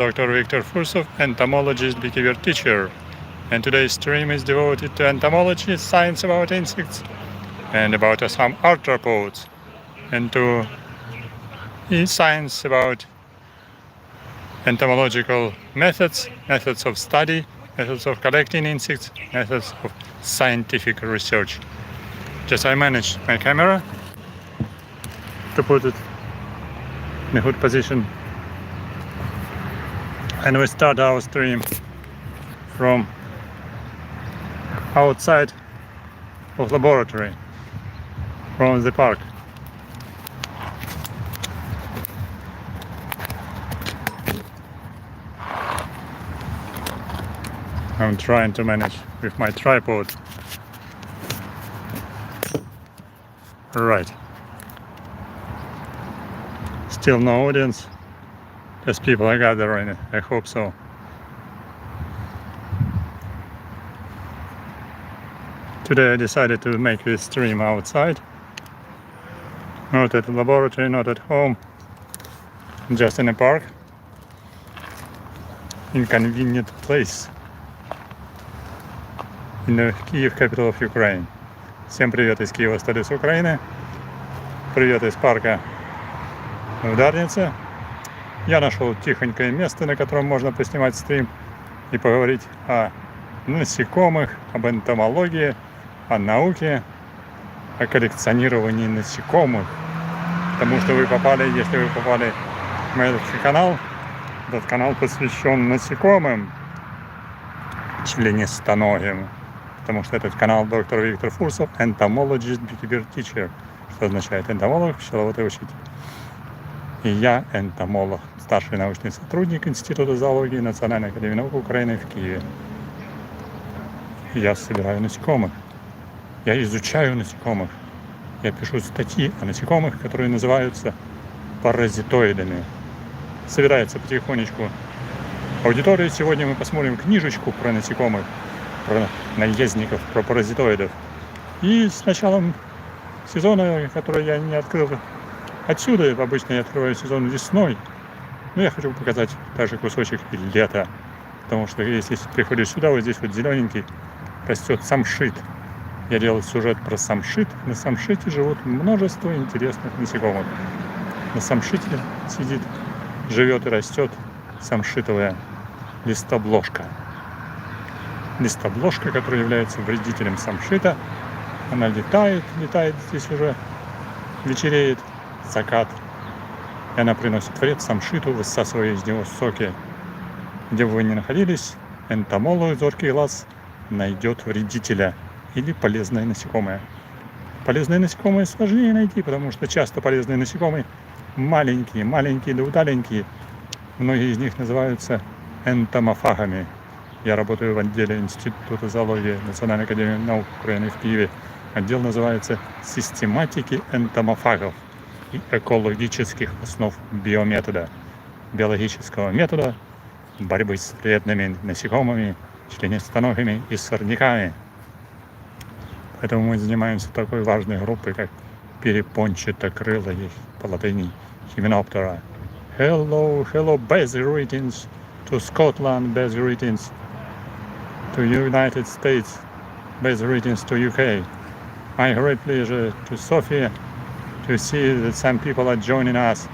Dr. Victor Fursov, entomologist, beekeeper teacher. And today's stream is devoted to entomology, science about insects, and about some arthropods, and to science about entomological methods, methods of study, methods of collecting insects, methods of scientific research. Just I managed my camera to put it in a good position. And we start our stream from outside of laboratory, from the park. I'm trying to manage with my tripod. Right. Still no audience. Just people are gathering. I hope so. Today I decided to make this stream outside. Not at the laboratory, not at home. Just in a park. Inconvenient place. In the Kyiv, capital of Ukraine. Всем привет из Киева, столицы Украины. Привет из парка в Дарнице. Я нашел тихонькое место, на котором можно поснимать стрим и поговорить о насекомых, об энтомологии, о науке, о коллекционировании насекомых. Потому что если вы попали в мой канал, этот канал посвящен насекомым, членистоногим. Потому что этот канал доктор Виктор Фурсов, Entomologist, Beekeeper Teacher, что означает энтомолог, пчеловодный учитель. И я энтомолог, старший научный сотрудник Института зоологии Национальной академии наук Украины в Киеве. Я собираю насекомых, я изучаю насекомых, я пишу статьи о насекомых, которые называются паразитоидами. Собирается потихонечку аудитория. Сегодня мы посмотрим книжечку про насекомых, про наездников, про паразитоидов. И с началом сезона, который я не открыл отсюда, обычно я открываю сезон весной, но я хочу показать также кусочек и лета. Потому что если приходишь сюда, вот здесь вот зелененький растет самшит. Я делал сюжет про самшит. На самшите живут множество интересных насекомых. На самшите живет и растет самшитовая листобложка. Листобложка, которая является вредителем самшита. Она летает здесь уже вечереет, закат. И она приносит вред самшиту, высасывая из него соки. Где бы вы ни находились, энтомолог, зоркий глаз, найдет вредителя или полезное насекомое. Полезные насекомые сложнее найти, потому что часто полезные насекомые маленькие да удаленькие. Многие из них называются энтомофагами. Я работаю в отделе Института зоологии Национальной академии наук Украины в Киеве. Отдел называется «Систематики энтомофагов и экологических основ биометода», биологического метода борьбы с вредными насекомыми, членистоногими и сорняками. Поэтому мы занимаемся такой важной группой, как перепончатокрылые, по латыни Hymenoptera. Hello, best greetings to Scotland, best greetings to United States, best greetings to UK. My great pleasure to Sofia to see that some people are joining us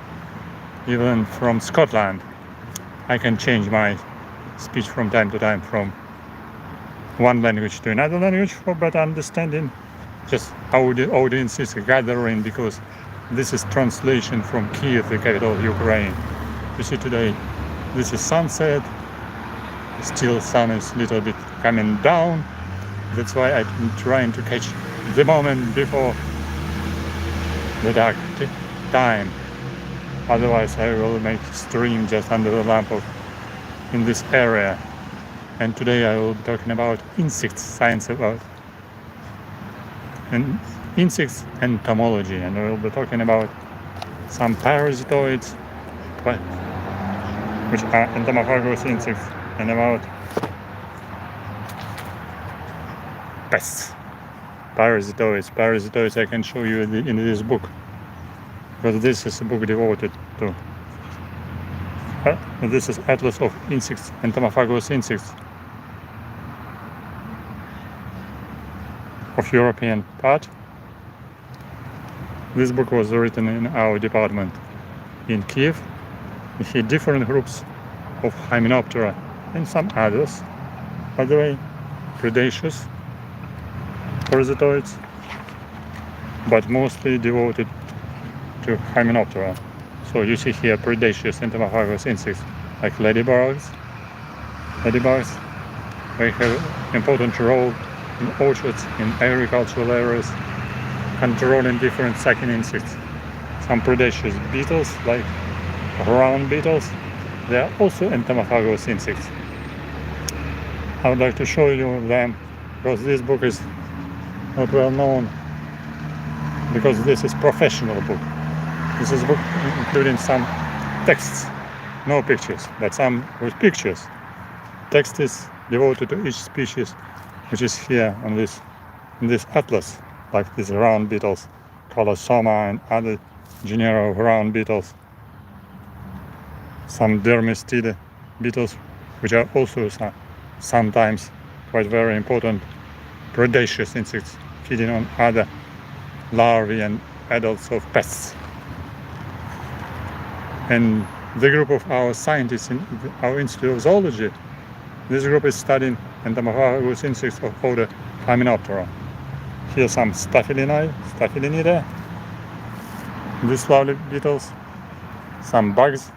even from Scotland. I can change my speech from time to time from one language to another language for better understanding. Just our audience is gathering because this is translation from Kyiv, the capital of Ukraine. You see today, this is sunset. Still sun is a little bit coming down. That's why I'm trying to catch the moment before the dark time. Otherwise I will make stream just under the lamp in this area. And today I will be talking about insects, science about insects entomology, and we will be talking about some parasitoids, which are entomophagous insects, and about pests. Parasitoids I can show you in this book, because this is a book devoted to This is Atlas of Insects, Entomophagous Insects of European part. This book was written in our department in Kiev. We had different groups of Hymenoptera and some others, by the way, predaceous parasitoids, but mostly devoted to Hymenoptera. So you see here predaceous entomophagous insects like ladybugs. They have important role in orchards, in agricultural areas, controlling different sucking insects. Some predaceous beetles like round beetles, they are also entomophagous insects. I would like to show you them because this book is not well known, because this is professional book. This is a book including some texts, no pictures, but some with pictures. Text is devoted to each species, which is here on this in this atlas, like these round beetles, Colosoma and other genera of round beetles. Some dermestid beetles, which are also sometimes quite very important predaceous insects, feeding on other larvae and adults of pests. And the group of our scientists in our Institute of Zoology, this group is studying entomophagous insects of order Hymenoptera. Here some Staphylinidae, these lovely beetles, some bugs,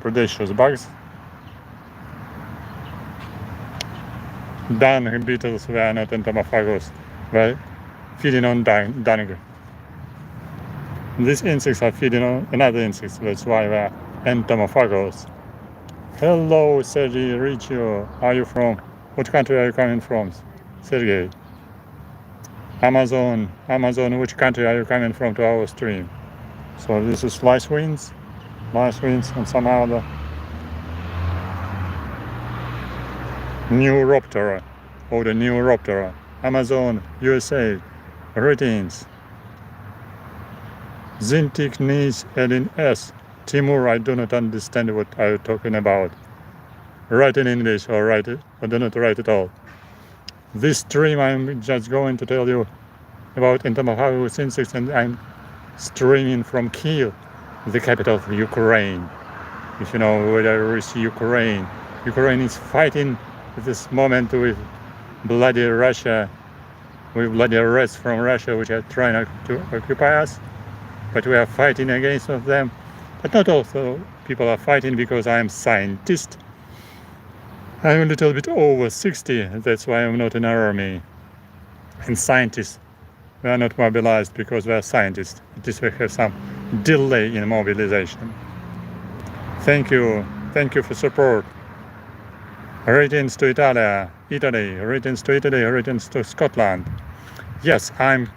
predaceous bugs. Dung beetles were not entomophagous, were feeding on dung. These insects are feeding on another insects, that's why they're entomophagous. Hello, Sergey Riccio. Are you from? What country are you coming from, Sergey? Amazon, which country are you coming from to our stream? So this is lice wings and some other Neuroptera, or the Neuroptera. Amazon, USA. Greetings. Zintiknis Elin S. Timur, I do not understand what are you talking about. Write in English or write it, or do not write at all. This stream I'm just going to tell you about entomophagous insects, and I'm streaming from Kyiv, the capital of Ukraine. If you know where is Ukraine. Ukraine is fighting at this moment with bloody Russia, with bloody rats from Russia which are trying to occupy us. But we are fighting against them. But not all people are fighting because I am scientist. I'm a little bit over 60, that's why I'm not in an army. And scientists, we are not mobilized because we are scientists. At least we have some delay in mobilization. Thank you for support. Greetings to Italy, greetings to Italy, greetings to Scotland. Yes, I'm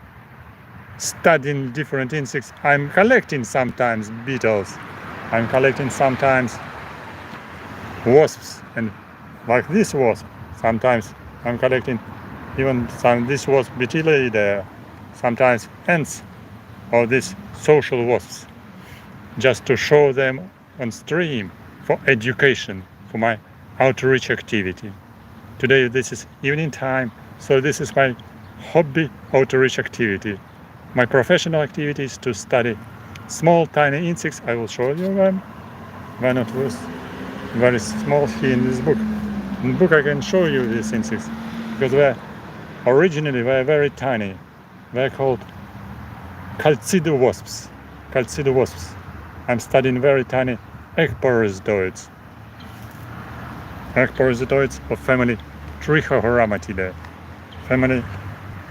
studying different insects. I'm collecting sometimes beetles. I'm collecting sometimes wasps, and like this wasp. Sometimes I'm collecting even this wasp Beetleidae, sometimes ants or these social wasps, just to show them on stream for education, for my outreach activity. Today this is evening time, so this is my hobby outreach activity. My professional activity is to study small tiny insects. I will show you them. Why not was very small here in this book. In the book I can show you these insects because originally they were very tiny. They're called Calcido wasps. I'm studying very tiny egg parasitoids. Egg parasitoids of family Trichogrammatidea, family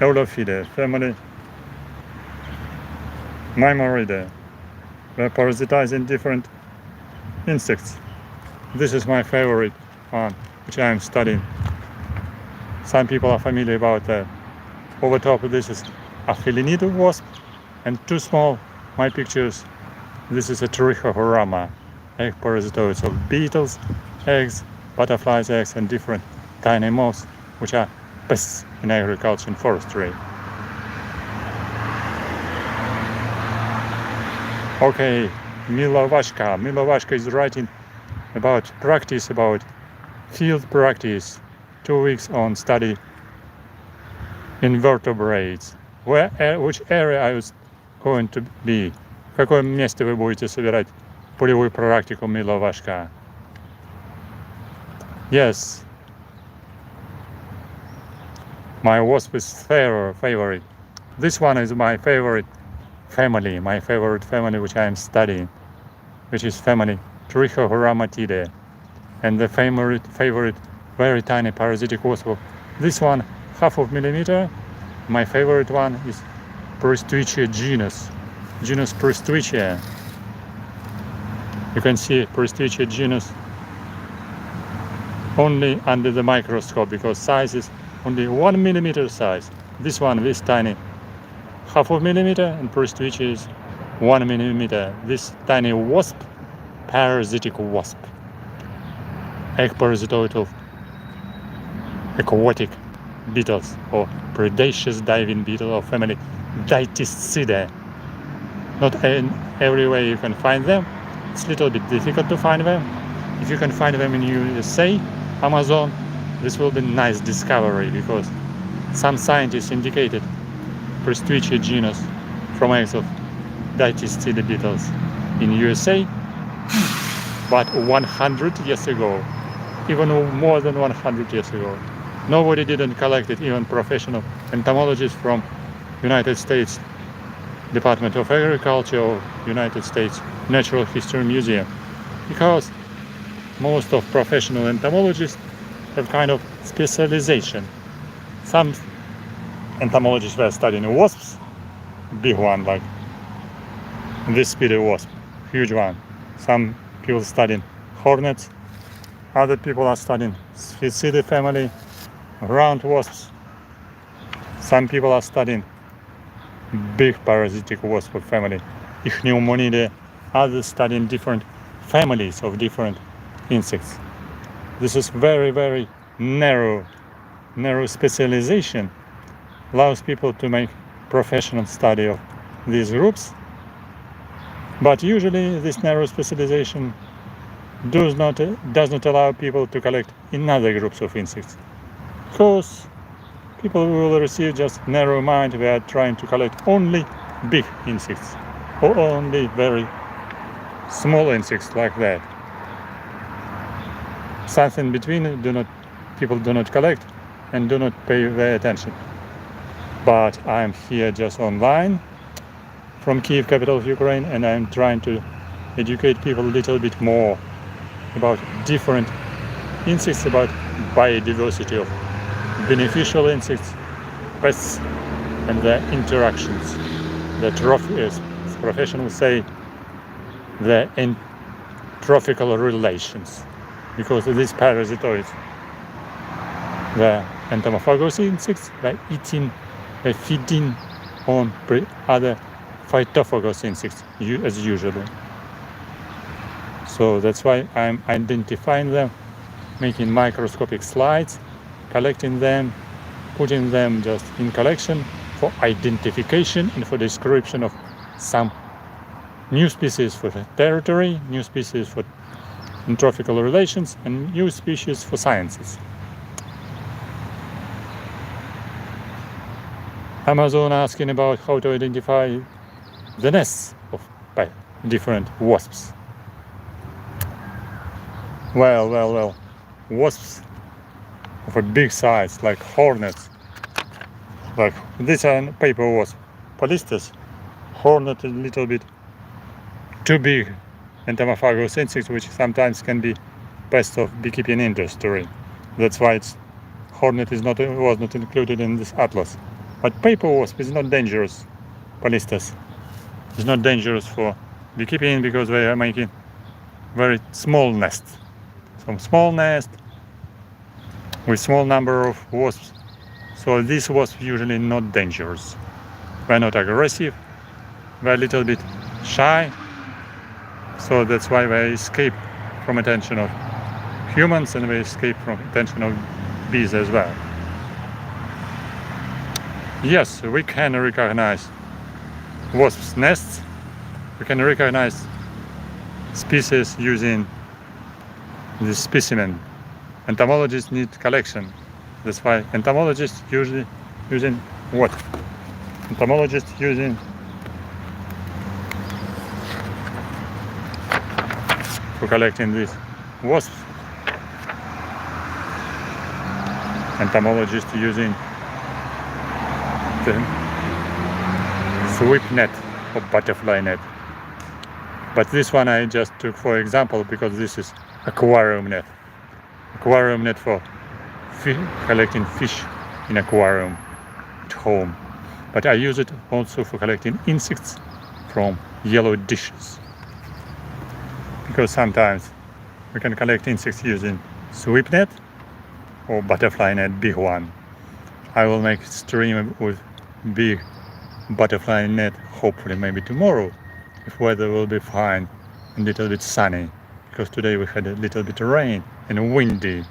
Eulophidae, family Megarhyssa. They're parasitizing different insects. This is my favorite one, which I am studying. Some people are familiar about that. Over top of this is a Felinid wasp, and too small, my pictures. This is a Trichogramma, egg parasitoids of beetles, eggs, butterflies' eggs, and different tiny moths, which are pests in agriculture and forestry. Okay, Milovashka is writing about practice, about field practice, 2 weeks on study invertebrates. Which area I was going to be? В каком месте вы будете собирать полевую практику миловашка? Yes. My wasp is favorite. This one is my favorite family which I am studying, which is family Trichogrammatidea. And the favorite very tiny parasitic wasp of this one, 0.5 millimeter. My favorite one is Parasitoid genus Parasitoid. You can see Parasitoid genus only under the microscope because size is only 1 millimeter size. This one, this tiny 0.5 millimeter, and Parasitoid is 1 millimeter. This tiny wasp, parasitic wasp, egg parasitoid of aquatic beetles or predaceous diving beetle of family Dytiscidae. Not everywhere you can find them. It's a little bit difficult to find them. If you can find them in USA, Amazon, this will be a nice discovery because some scientists indicated Parasitoid genus from eggs of Dytiscidae beetles in USA, but 100 years ago, even more than 100 years ago. Nobody didn't collect it, even professional entomologists from United States Department of Agriculture or United States Natural History Museum, because most of professional entomologists have kind of specialization. Some entomologists were studying wasps, big one like this speedy wasp, huge one. Some people studying hornets, other people are studying Sphecidea family, round wasps. Some people are studying big parasitic wasp family, Ichneumonidae, others studying different families of different insects. This is very, very narrow specialization, allows people to make professional study of these groups. But usually this narrow specialization does not allow people to collect in other groups of insects, because people will receive just narrow mind. We are trying to collect only big insects or only very small insects like that. Something between people do not collect and do not pay their attention. But I'm here just online from Kiev, capital of Ukraine, and I'm trying to educate people a little bit more about different insects, about biodiversity of beneficial insects, pests, and their interactions. The as professionals say, the entrophical relations, because these parasitoids, the entomophagous insects, they're feeding on other phytophagous insects as usually. So that's why I'm identifying them, making microscopic slides, collecting them, putting them just in collection for identification and for description of some new species for the territory, new species for entrophical relations, and new species for sciences. Amazon asking about how to identify the nests of different wasps. Well, wasps of a big size, like hornets, like this are paper wasp, Polistes. Hornet is a little bit too big entomophagous insects, which sometimes can be pest of beekeeping industry. That's why hornet was not included in this atlas. But paper wasp is not dangerous. Polistes is not dangerous for beekeeping because they are making very small nests. Some small nest with small number of wasps. So these wasps usually not dangerous. They're not aggressive. They're a little bit shy. So that's why they escape from attention of humans, and they escape from attention of bees as well. Yes, we can recognize wasps' nests. We can recognize species using this specimen. Entomologists need collection. That's why entomologists usually using what? Entomologists using for collecting these wasps. Entomologists using the sweep net or butterfly net. But this one I just took for example because this is aquarium net. Aquarium net for collecting fish in aquarium at home. But I use it also for collecting insects from yellow dishes. Because sometimes we can collect insects using sweep net or butterfly net, big one. I will make stream with big butterfly net hopefully maybe tomorrow if weather will be fine and a little bit sunny, because today we had a little bit of rain and windy.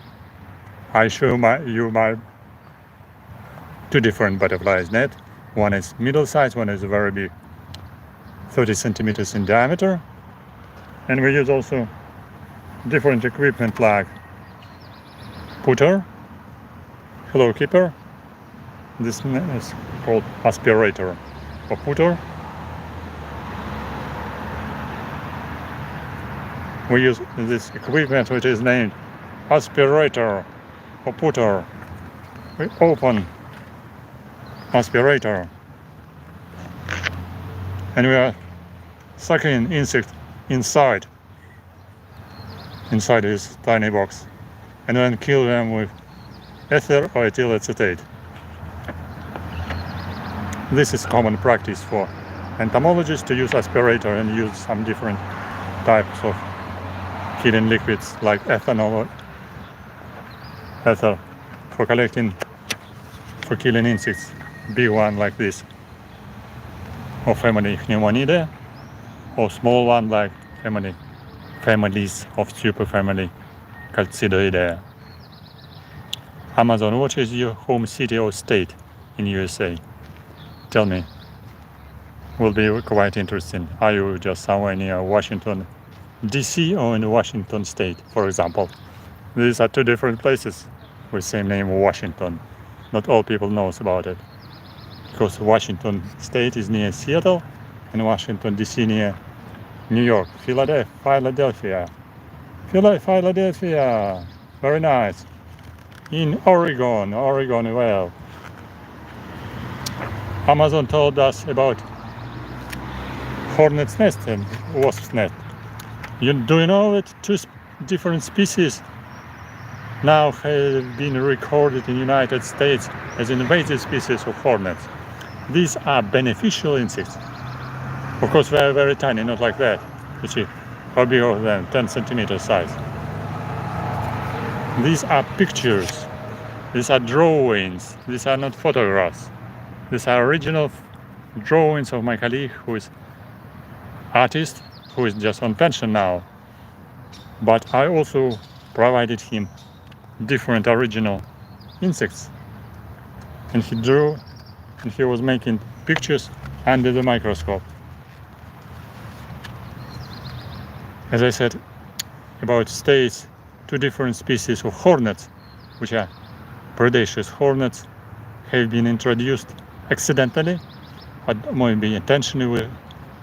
I show you my two different butterflies net. One is middle size, one is very big, 30 centimeters in diameter. And we use also different equipment like putter, hello keeper. This is called aspirator or putter. We use this equipment which is named aspirator or putter. We open aspirator and we are sucking insect inside this tiny box and then kill them with ether or ethyl acetate. This is common practice for entomologists to use aspirator and use some different types of killing liquids like ethanol or ether for killing insects, big one like this, or family Ichneumonidae, or small one like families of superfamily Calcidoidae. Amazon, what is your home city or state in USA? Tell me. Will be quite interesting. Are you just somewhere near Washington DC or in Washington State, for example? These are two different places with same name, Washington. Not all people knows about it, because Washington State is near Seattle and Washington DC near New York, Philadelphia. Very nice. In Oregon, well. Amazon told us about hornet's nest and wasp's nest. Do you know that two different species now have been recorded in the United States as invasive species of hornets? These are beneficial insects. Of course, they are very tiny, not like that. You see, how big of them? 10 centimeter size. These are pictures. These are drawings. These are not photographs. These are original drawings of my colleague who is artist, who is just on pension now. But I also provided him different original insects. And he drew, and he was making pictures under the microscope. As I said, about states, two different species of hornets, which are predaceous hornets, have been introduced accidentally, but maybe intentionally. We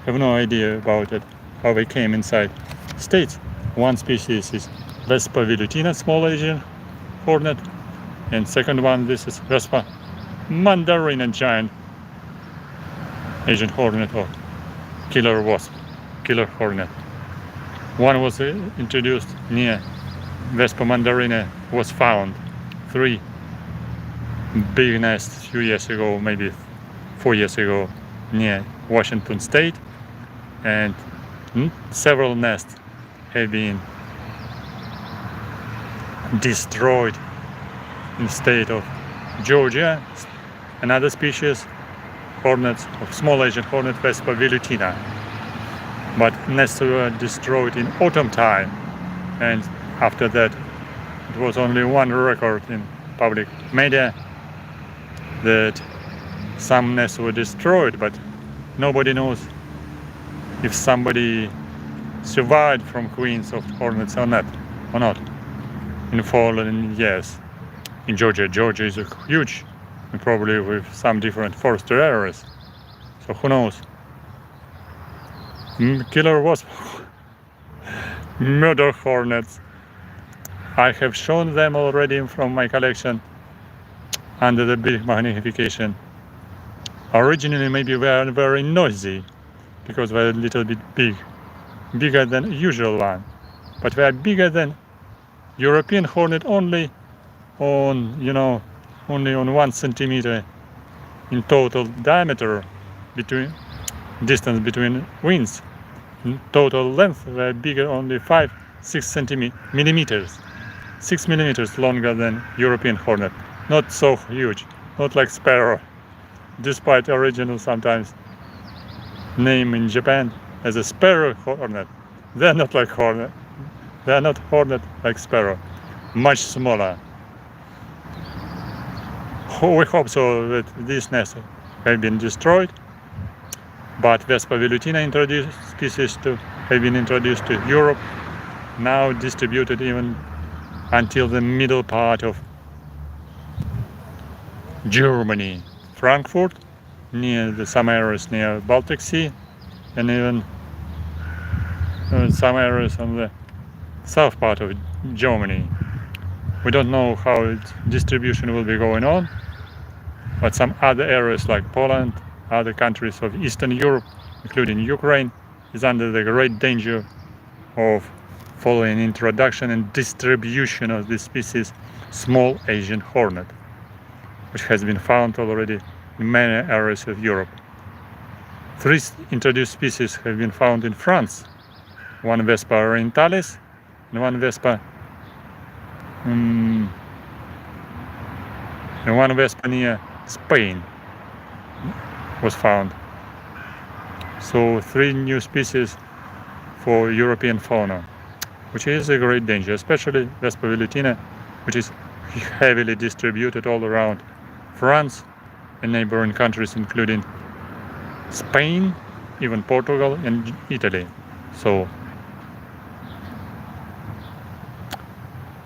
have no idea about it, how they came inside states. One species is Vespa velutina, small Asian hornet, and second one, this is Vespa mandarina, giant Asian hornet or killer wasp, killer hornet. One was introduced near Vespa mandarina, was found 3 big nests a few years ago, maybe 4 years ago, near Washington State, and several nests have been destroyed in the state of Georgia. Another species, hornets of small Asian hornet, Vespa velutina. But nests were destroyed in autumn time, and after that it was only one record in public media that some nests were destroyed, but nobody knows if somebody survived from queens of hornets or not. in fallen years. In Georgia is a huge, and probably with some different forestry areas. So who knows? Killer wasp, murder hornets. I have shown them already from my collection under the big magnification. Originally maybe they are very noisy because they're a little bit bigger than usual one, but they are bigger than European hornet only on, only on 1 centimeter in total diameter distance between wings. In total length they are bigger only 5-6 millimeters, 6 millimeters longer than European hornet. Not so huge, not like sparrow, despite original sometimes name in Japan as a sparrow hornet. They're not like hornet. They're not hornet like sparrow, much smaller. We hope so that these nests have been destroyed, but Vespa velutina introduced species have been introduced to Europe, now distributed even until the middle part of Germany, Frankfurt, near some areas near Baltic Sea, and even some areas on the south part of Germany. We don't know how its distribution will be going on, but some other areas like Poland, other countries of Eastern Europe, including Ukraine, is under the great danger of following introduction and distribution of this species, small Asian hornet, which has been found already in many areas of Europe. 3 introduced species have been found in France, one Vespa orientalis and one Vespa near Spain was found. So 3 new species for European fauna, which is a great danger, especially Vespa velutina, which is heavily distributed all around France and neighboring countries, including Spain, even Portugal and Italy. So,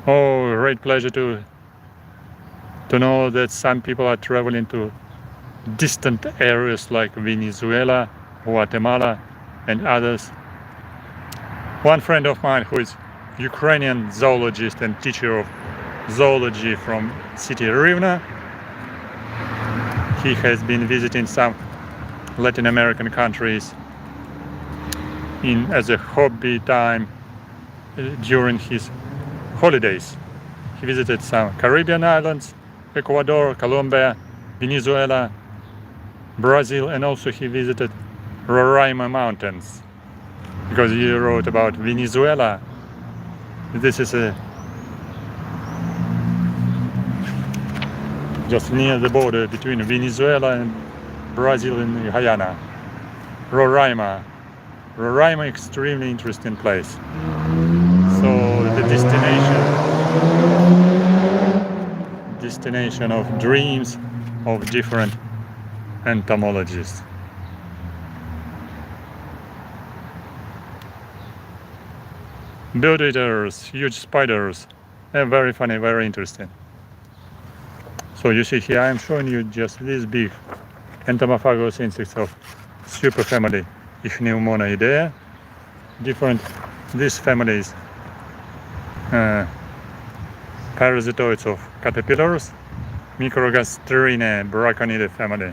great pleasure to know that some people are traveling to distant areas like Venezuela, Guatemala, and others. One friend of mine who is Ukrainian zoologist and teacher of zoology from city Rhyno, he has been visiting some Latin American countries as a hobby time during his holidays. He visited some Caribbean islands, Ecuador, Colombia, Venezuela, Brazil, and also he visited Roraima Mountains, because he wrote about Venezuela. This is just near the border between Venezuela and Brazil and Guyana. Roraima, extremely interesting place. So the destination of dreams of different entomologists. Bird eaters, huge spiders, very funny, very interesting. So you see here I am showing you just this big entomophagous insects of superfamily Ichneumonidae. These families parasitoids of caterpillars, Microgastrine Braconidae family.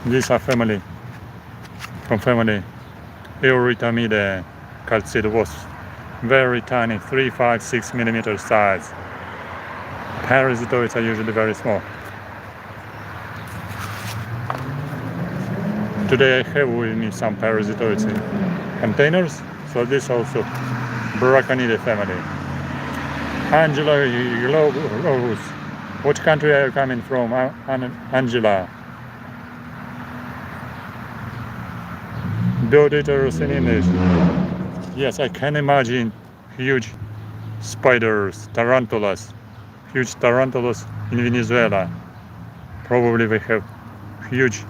These are family Eurytomidae calcid wasps, very tiny, 3, 5, 6 millimeter size. Parasitoids are usually very small. Today I have with me some parasitoids in containers, so this also Braconidae family. Angela Globus, what country are you coming from, Angela? Bird eaters in English. Yes, I can imagine huge spiders, tarantulas, huge tarantulas in Venezuela. Probably they have huge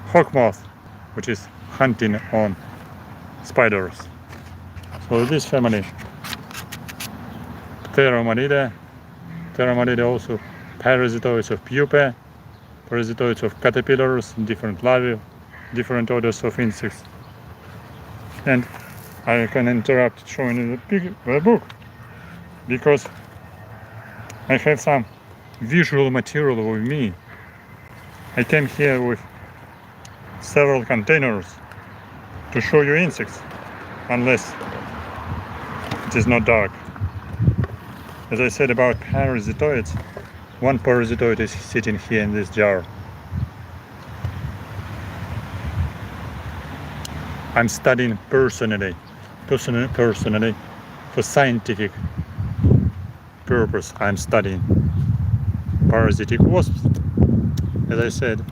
hawk moth, which is hunting on spiders. So this family Pteromonida. Pteromonida also parasitoids of pupae, parasitoids of caterpillars, different larvae, different orders of insects. And I can interrupt showing the book because I have some visual material with me. I came here with several containers to show you insects, unless it is not dark. As I said about parasitoids, one parasitoid is sitting here in this jar. I'm studying personally for scientific purpose. I'm studying parasitic wasps. As I said,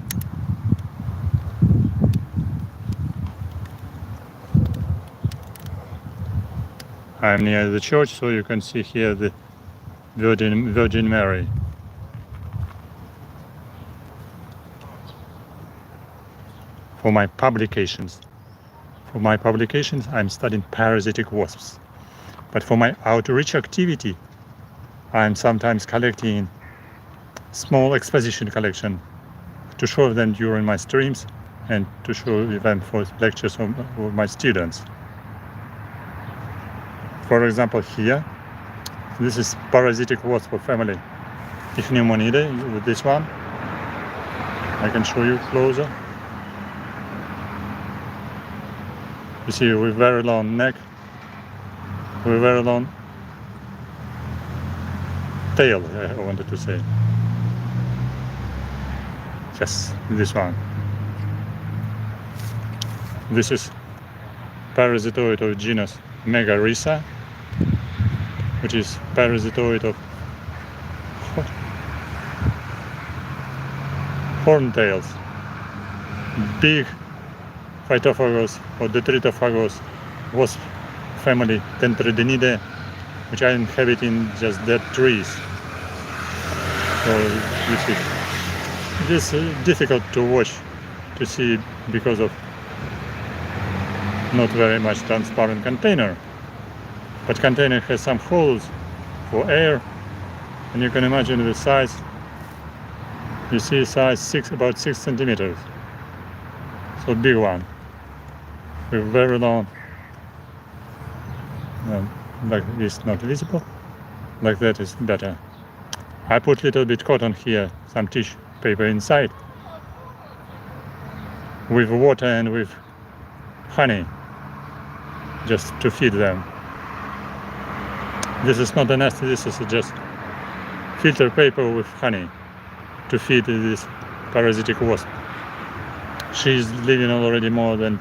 I'm near the church, so you can see here the Virgin Mary. For my publications, I'm studying parasitic wasps. But for my outreach activity, I'm sometimes collecting small exposition collection to show them during my streams and to show them for lectures of my students. For example, here, this is parasitic wasp family, Ichneumonidae, with this one. I can show you closer. You see, with very long neck, with very long tail, I wanted to say. Yes, this one. This is parasitoid of genus Megarhyssa, which is parasitoid of horntails, big phytophagous or detritophagous wasp family Tentrididae, which are inhabiting just dead trees. So this is difficult to watch, to see, because of not very much transparent container. But container has some holes for air, and you can imagine the size. You see size about 6 centimeters. So big one, with very long, like this not visible, like that is better. I put little bit cotton here, some tissue paper inside, with water and with honey, just to feed them. This is not a nest, this is just filter paper with honey to feed this parasitic wasp. She's living already more than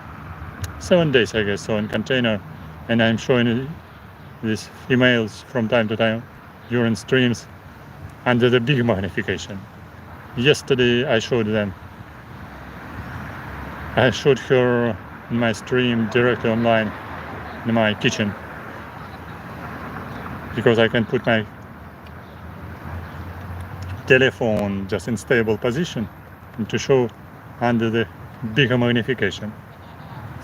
7 days, I guess, so in container, and I'm showing these females from time to time during streams under the big magnification. Yesterday I showed them. I showed her in my stream directly online in my kitchen, because I can put my telephone just in stable position and to show under the bigger magnification.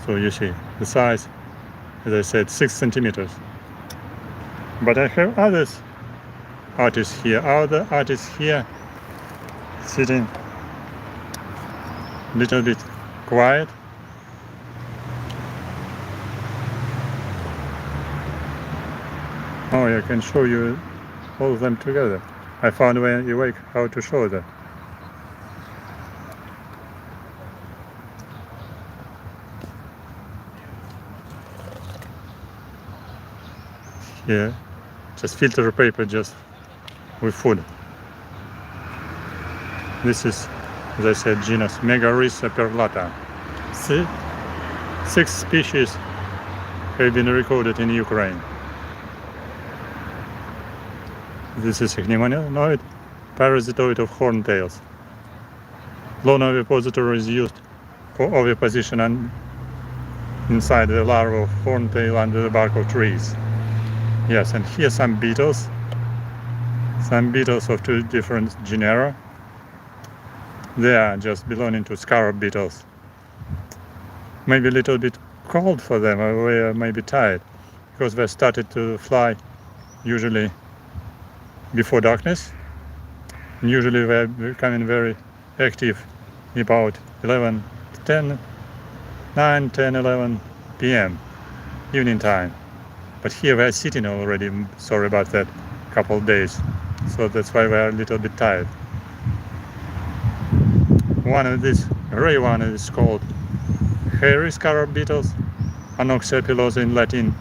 So you see the size, as I said, 6 centimeters. But I have other artists here sitting a little bit quiet. Oh, I can show you all of them together. I found when you wake how to show that. Here, just filter paper just with food. This is, as I said, genus Megarhyssa perlata. 6 species have been recorded in Ukraine. This is Ichneumoniid, parasitoid of horntails. Lone ovipositor is used for oviposition inside the larva of horntail under the bark of trees. Yes, and here some beetles of 2 different genera. They are just belonging to scarab beetles. Maybe a little bit cold for them, or they are maybe tired, because they started to fly usually before darkness. And usually they're becoming very active about 11, 10, 9, 10, 11 p.m. evening time. But here we're sitting already, sorry about that, couple of days. So that's why we're a little bit tired. One of these gray one is called hairy scarab beetles, Anoxia pilosa in Latin.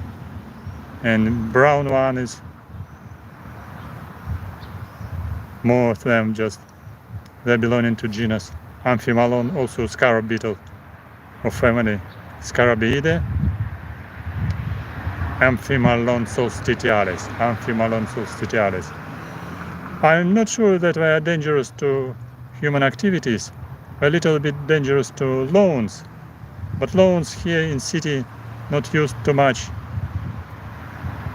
And brown one is more of them, just they're belonging to genus Amphimallon, also scarab beetle of family Scarabaeidae. Amphimallon solstitials. Amphimallon solstitials. I'm not sure that they are dangerous to human activities. A little bit dangerous to lawns, but lawns here in city not used too much.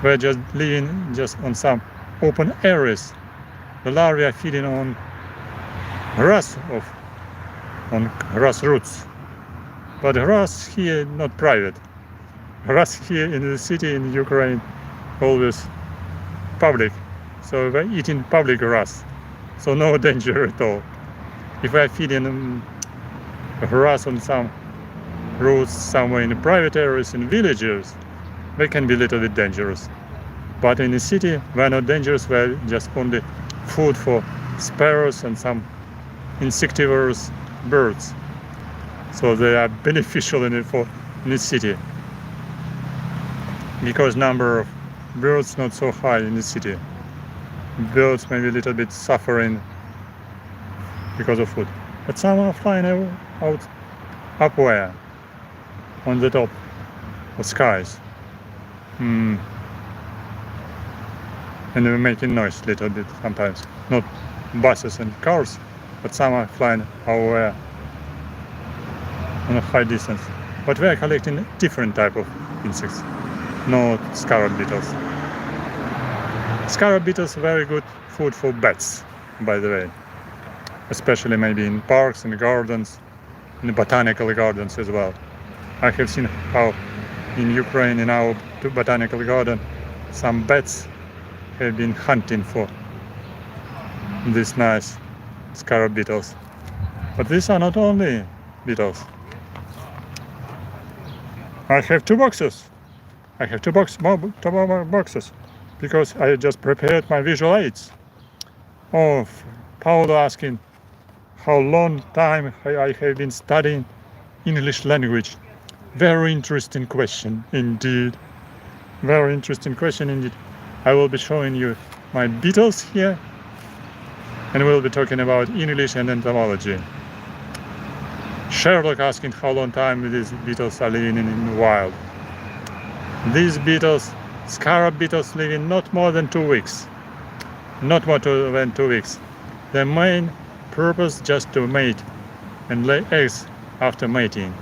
We're just living just on some open areas. The larvae are feeding on grass roots, but grass here not private. Grass here in the city in Ukraine always public, so we're eating public grass, so no danger at all. If we're feeding grass on some roads somewhere in the private areas in villages, they can be a little bit dangerous. But in the city, we're not dangerous, we're just only food for sparrows and some insectivorous birds. So they are beneficial in the city. Because number of birds not so high in the city. Birds may be a little bit suffering because of food. But some are flying out up where? On the top of skies. And they're making noise a little bit sometimes. Not buses and cars, but some are flying away on a high distance. But we are collecting different type of insects, not scarab beetles. Scarab beetles are very good food for bats, by the way. Especially maybe in parks and gardens, in botanical gardens as well. I have seen how in Ukraine, in our botanical garden, some bats have been hunting for these nice scarab beetles. But these are not only beetles. I have two boxes. I have two more boxes because I just prepared my visual aids. Oh, Paolo asking how long time I have been studying English language. Very interesting question indeed. Very interesting question indeed. I will be showing you my beetles here, and we'll be talking about English and entomology. Sherlock asking how long time these beetles are living in the wild. These beetles, scarab beetles, live in not more than 2 weeks. Not more than 2 weeks. Their main purpose just to mate and lay eggs after mating.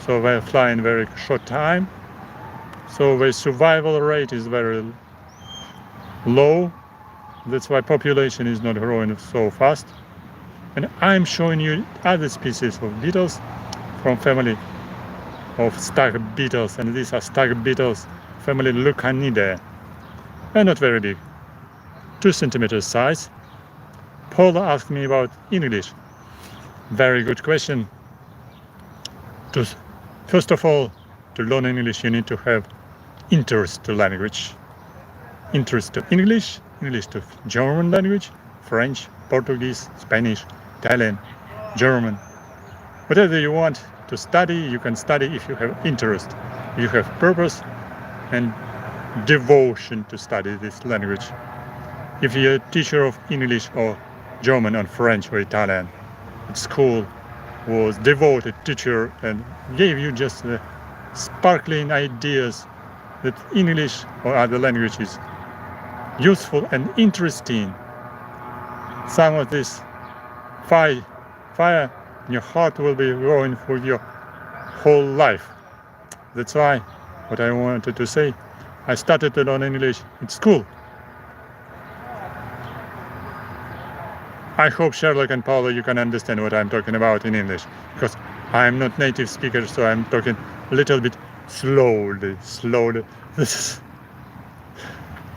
So they fly in very short time. So the survival rate is very low. That's why population is not growing so fast. And I'm showing you other species of beetles from family of stag beetles, and these are stag beetles, family Lucanidae. They're not very big, 2 centimeters size. Paul asked me about English. Very good question. First of all, to learn English, you need to have interest to language. Interest to English, English to German language, French, Portuguese, Spanish, Italian, German. Whatever you want to study, you can study if you have interest, you have purpose and devotion to study this language. If you're a teacher of English or German or French or Italian at school, was devoted teacher and gave you just the sparkling ideas that English or other languages useful and interesting. Some of this fire in your heart will be growing for your whole life. That's why what I wanted to say, I started to learn English at school. I hope Sherlock and Paolo you can understand what I'm talking about in English, because I'm not native speaker, so I'm talking a little bit slowly.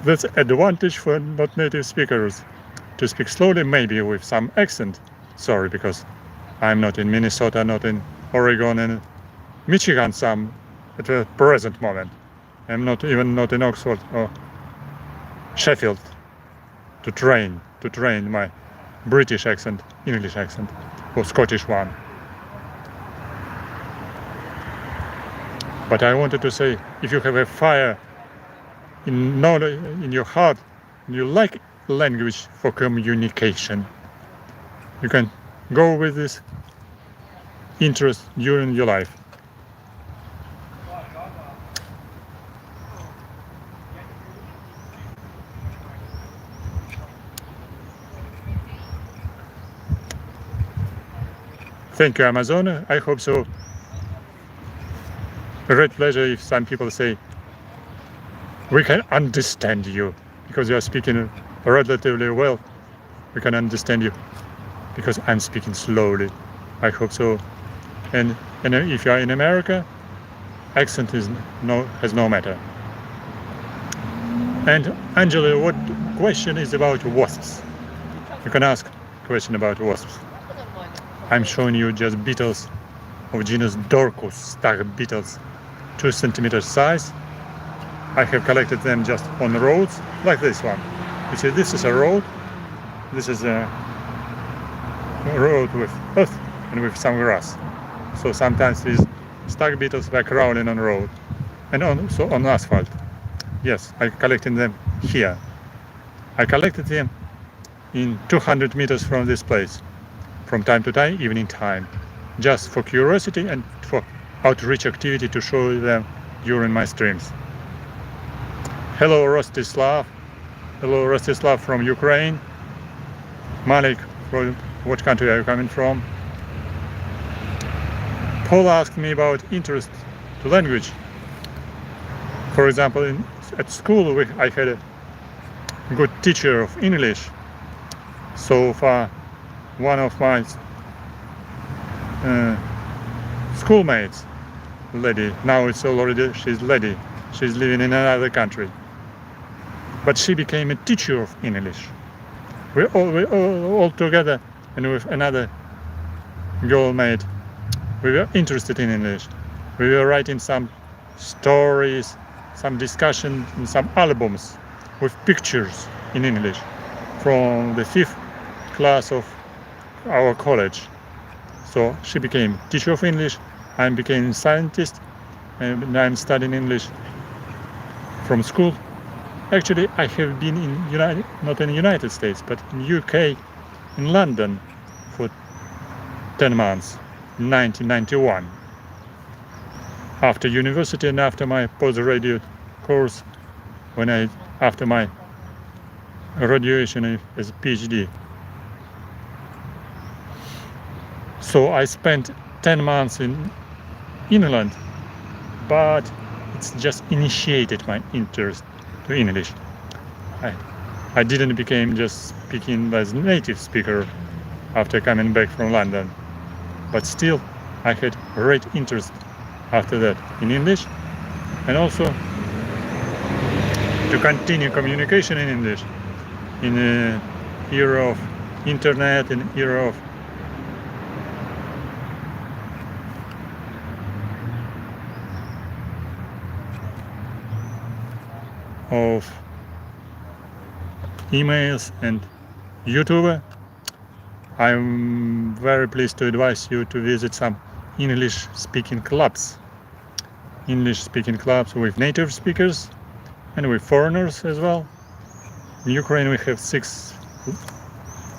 That's advantage for not native speakers. To speak slowly, maybe with some accent. Sorry, because I'm not in Minnesota, not in Oregon and Michigan some at the present moment. I'm not even not in Oxford or Sheffield to train my British accent, English accent, or Scottish one. But I wanted to say, if you have a fire in your heart, and you like language for communication, you can go with this interest during your life. Thank you, Amazon. I hope so. A great pleasure if some people say, we can understand you, because you are speaking relatively well. We can understand you, because I'm speaking slowly. I hope so. And if you are in America, accent has no matter. And Angela, what question is about wasps? You can ask a question about wasps. I'm showing you just beetles of genus Dorcus, stag beetles, 2 centimeters size. I have collected them just on roads, like this one. You see, this is a road. This is a road with earth and with some grass. So sometimes these stag beetles were crawling on the road and also on asphalt. Yes, I collected them here. I collected them in 200 meters from this place, from time to time, evening time, just for curiosity and for outreach activity to show them during my streams. Hello, Rostislav. Hello, Rostislav from Ukraine. Malik, from what country are you coming from? Paul asked me about interest to language. For example, at school I had a good teacher of English. So far, one of my schoolmates, lady, now it's already, she's lady, she's living in another country. But she became a teacher of English. We all together, and with another girl mate, we were interested in English. We were writing some stories, some discussion, and some albums with pictures in English from the 5th class of our college. So she became teacher of English, I became scientist, and I'm studying English from school. Actually, I have been not in the United States, but in UK, in London, for 10 months, 1991. After university and after my postgraduate course, after my graduation as a PhD. So I spent 10 months in England, but it's just initiated my interest to English. I didn't become just speaking as native speaker after coming back from London, but still I had great interest after that in English, and also to continue communication in English in the era of internet, in the era of emails and YouTube. I'm very pleased to advise you to visit some English speaking clubs with native speakers and with foreigners as well. In Ukraine we have 6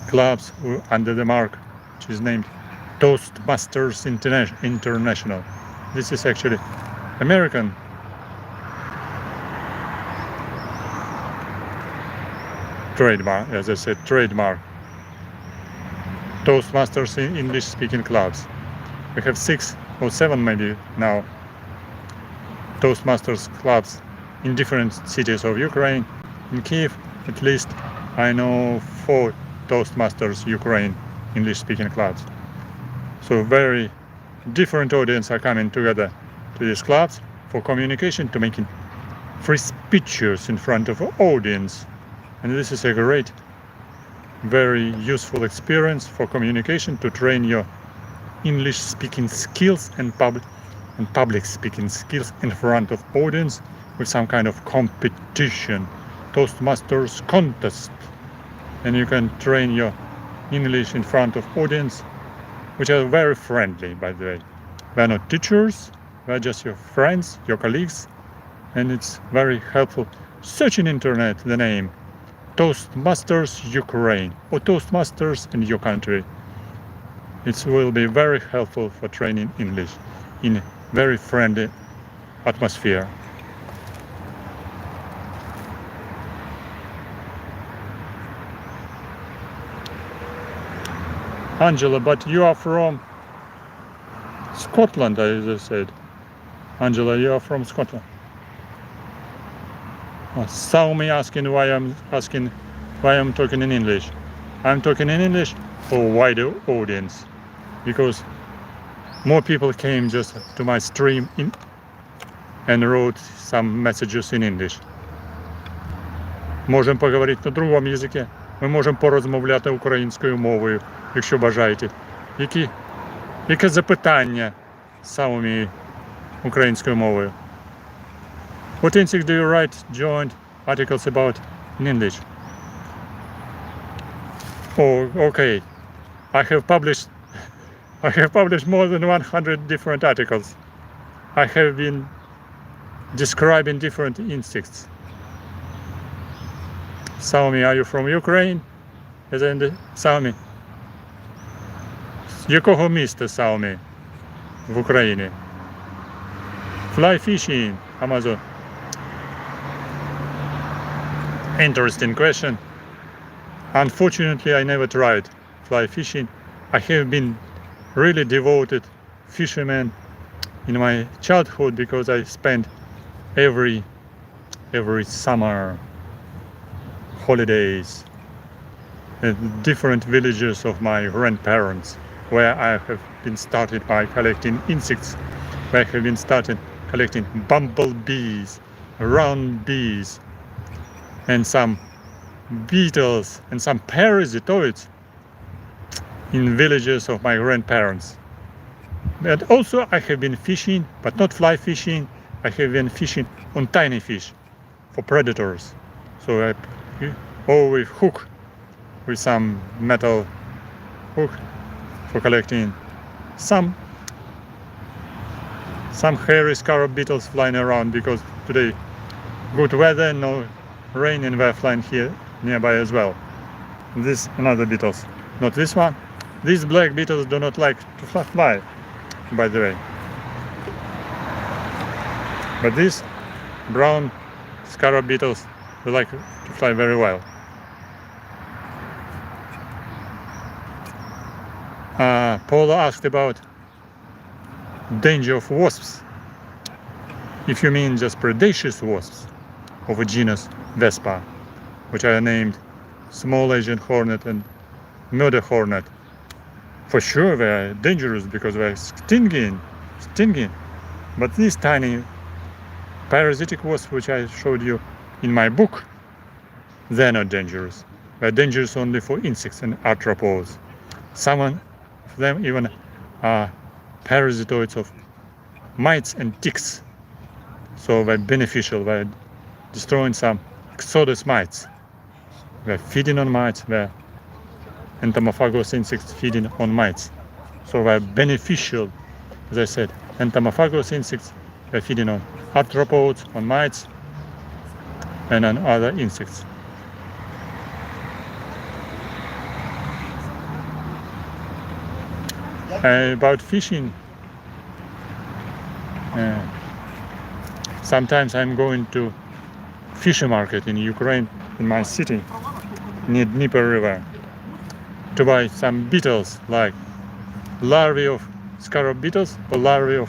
clubs under the mark, which is named Toastmasters International. This is actually American trademark, as I said, trademark. Toastmasters in English speaking clubs. We have 6 or 7 maybe now Toastmasters clubs in different cities of Ukraine. In Kiev, at least, I know 4 Toastmasters Ukraine English speaking clubs. So very different audience are coming together to these clubs for communication, to making free pictures in front of an audience. And this is a great, very useful experience for communication to train your English speaking skills and public speaking skills in front of audience with some kind of competition, Toastmasters contest. And you can train your English in front of audience, which are very friendly, by the way. They're not teachers, they're just your friends, your colleagues, and it's very helpful. Search in internet the name Toastmasters Ukraine or Toastmasters in your country. It will be very helpful for training English in a very friendly atmosphere. Angela, but you are from Scotland, as I said. Angela, you are from Scotland. Saw me asking why I'm talking in English. I'm talking in English for a wider audience, because more people came just to my stream and wrote some messages in English. Можемо поговорити на другому язикі. Ми можемо порозмовляти українською мовою, якщо бажаєте. Яке запитання самою українською мовою? What things do you write joint articles about in English? Oh, okay. I have published more than 100 different articles. I have been describing different insects. Saomi, are you from Ukraine? Saomi. З якого міста, Saomi, в Україні? Fly fishing, Amazon. Interesting question. Unfortunately, I never tried fly fishing. I have been really devoted fisherman in my childhood because I spent every summer holidays in different villages of my grandparents, where I have been started by collecting insects, where I have been started collecting bumblebees, round bees, and some beetles and some parasitoids in villages of my grandparents. But also I have been fishing, but not fly fishing. I have been fishing on tiny fish for predators. So I always hook with some metal hook for collecting some hairy scarab beetles flying around, because today good weather, no rain, and they're flying here nearby as well. This another beetles, not this one. These black beetles do not like to fly, by the way. But these brown scarab beetles, they like to fly very well. Paula asked about danger of wasps. If you mean just predaceous wasps of a genus Vespa, which are named small Asian hornet and murder hornet, for sure they are dangerous because they are stinging. But these tiny parasitic wasps, which I showed you in my book, they're not dangerous. They're dangerous only for insects and arthropods. Some of them even are parasitoids of mites and ticks. So they're beneficial. They're destroying some exodus mites. They're feeding on mites. They're entomophagous insects feeding on mites. So they're beneficial, as I said. Entomophagous insects, they're feeding on arthropods, on mites, and on other insects. About fishing, sometimes I'm going to fish market in Ukraine, in my city, near Dnieper River, to buy some beetles, like larvae of scarab beetles or larvae of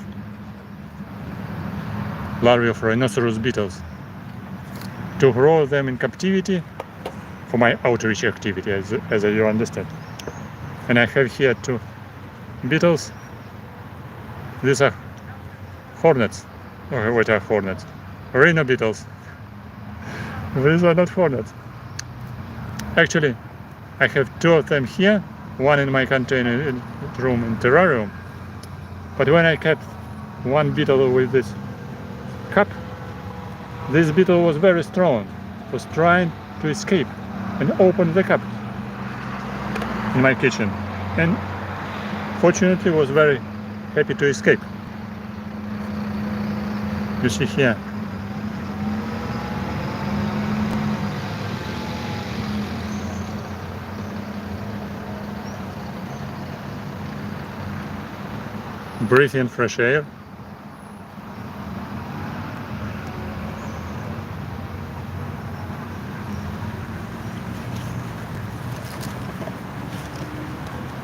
rhinoceros beetles, to grow them in captivity for my outreach activity, as you understand. And I have here two beetles. These are hornets. What are hornets? Rhino beetles. These are not hornets. Actually, I have 2 of them here, one in my container room in terrarium. But when I kept one beetle with this cup, this beetle was very strong, was trying to escape and open the cup in my kitchen, and fortunately was very happy to escape. You see here. Breathe in fresh air.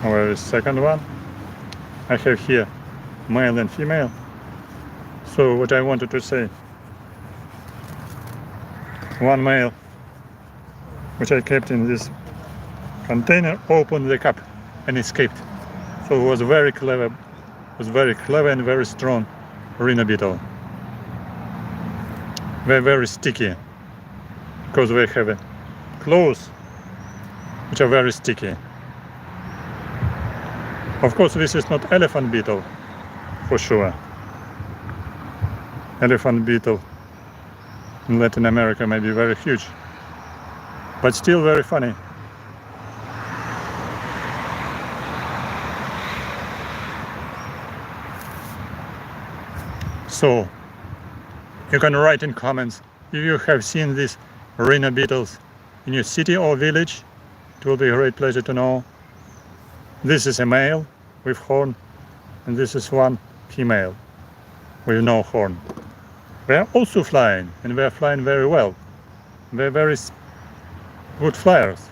Where is the second one? I have here male and female. So what I wanted to say, one male which I kept in this container opened the cup and escaped. So it was very clever and very strong Rhyno beetle. They're very sticky because they have claws which are very sticky. Of course, this is not elephant beetle for sure. Elephant beetle in Latin America may be very huge, but still very funny. So you can write in comments if you have seen these Rhyno beetles in your city or village. It will be a great pleasure to know. This is a male with horn, and this is one female with no horn. They are also flying, and they are flying very well. They are very good flyers.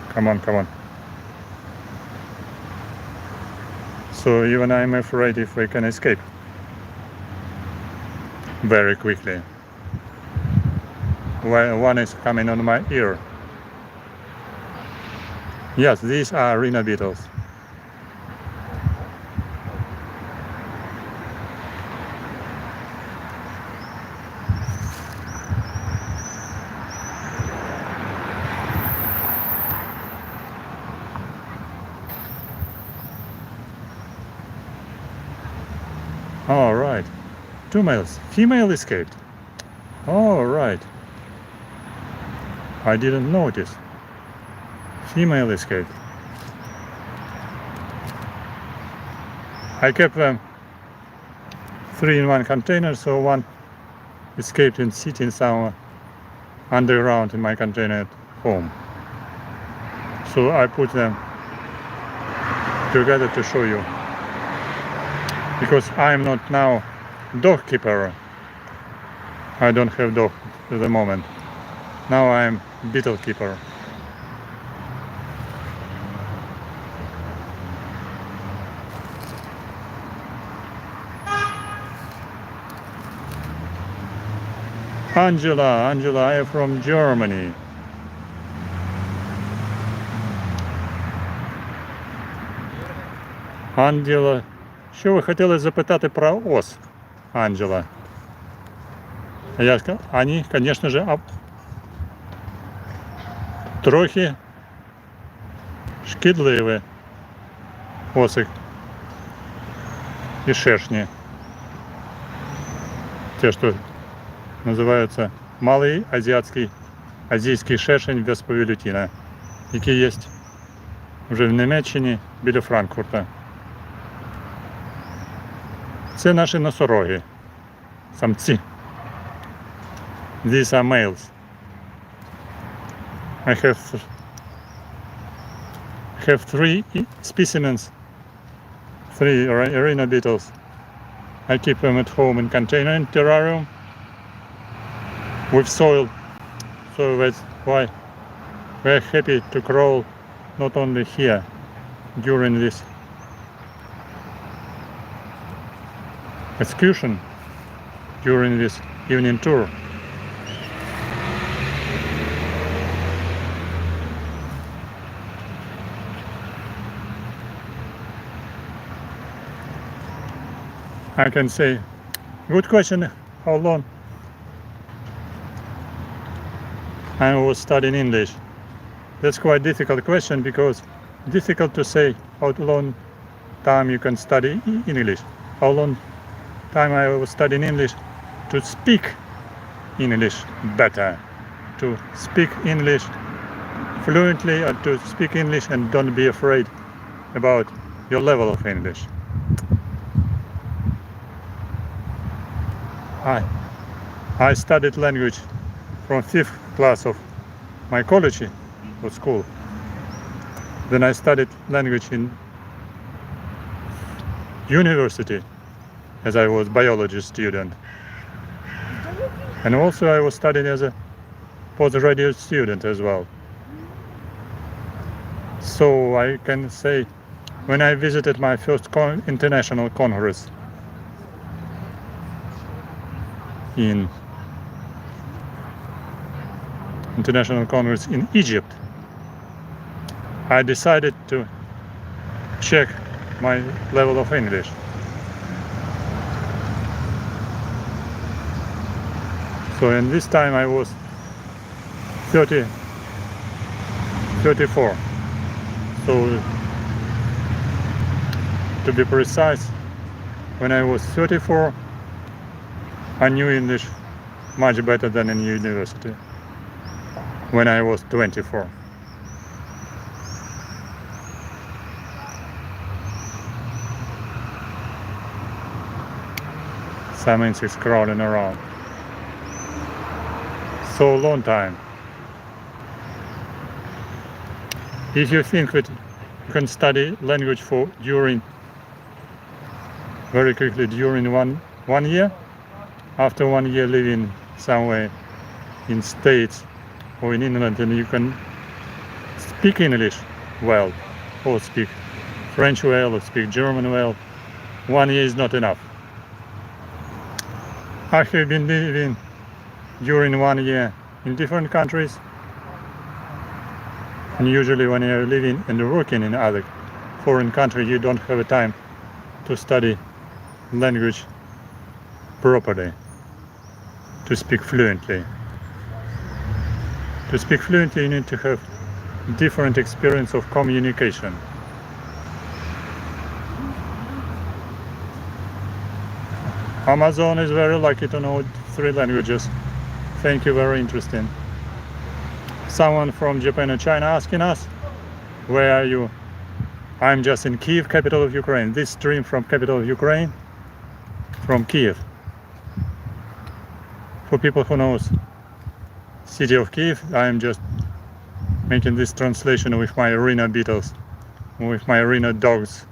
Come on, come on. So even I'm afraid if we can escape very quickly. One is coming on my ear. Yes, these are Rhyno beetles. All right, 2 males. Female escaped. All right. I didn't notice. Female escaped. I kept them 3 in one container, so one escaped and sitting somewhere underground in my container at home. So I put them together to show you. Because I'm not now dog keeper. I don't have dog at the moment. Now I'm beetle keeper. Angela, I am from Germany. Angela, що ви хотіли запитати про ос, Анджела? Я сказав, вони, звісно ж, трохи шкідливі оси і шершні. Те, що називаються малий азійський шершень веспавілютіна, який є вже в Німеччині біля Франкфурта. Це наші носороги, самці. These are males. I have 3 specimens, 3 Rhyno beetles. I keep them at home in container in terrarium with soil, so that's why we're happy to crawl not only here during this excursion, during this evening tour. I can say, good question how long I was studying English. That's quite difficult question because difficult to say how long time you can study English. How long time I was studying English to speak English better, to speak English fluently, or to speak English and don't be afraid about your level of English. I studied language from 5th class of my college or school. Then I studied language in university as I was biology student. And also I was studying as a postgraduate student as well. So I can say when I visited my first international congress in Egypt, I decided to check my level of English. So in this time I was 34. So to be precise, when I was 34, I knew English much better than in university when I was 24. Some insects crawling around. So long time. If you think that you can study language for very quickly during one year, after 1 year living somewhere in States or in England, and you can speak English well, or speak French well, or speak German well, 1 year is not enough. I have been living during 1 year in different countries, and usually when you're living and working in other foreign country, you don't have a time to study language properly, to speak fluently. To speak fluently, you need to have different experience of communication. Amazon is very lucky to know 3 languages. Thank you, very interesting. Someone from Japan or China asking us, where are you? I'm just in Kiev, capital of Ukraine. This stream from capital of Ukraine, from Kiev. For people who knows city of Kiev, I am just making this translation with my Rhyno beetles, with my Rhyno dogs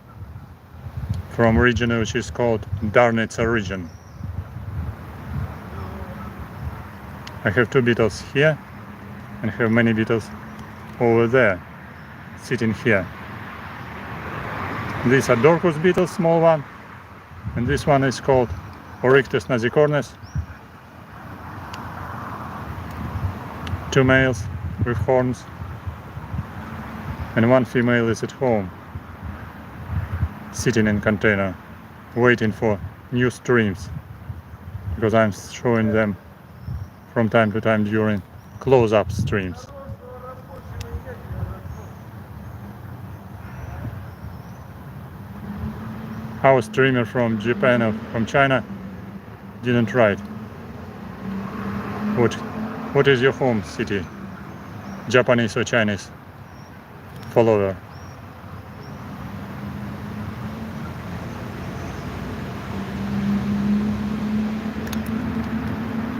from region which is called Darnitsa region. I have 2 beetles here and have many beetles over there, sitting here. These are Dorcus beetles, small one, and this one is called Oryctes nasicornis. 2 males with horns, and 1 female is at home, sitting in container, waiting for new streams, because I'm showing them from time to time during close-up streams. Our streamer from Japan or from China didn't write. What is your home city? Japanese or Chinese follower?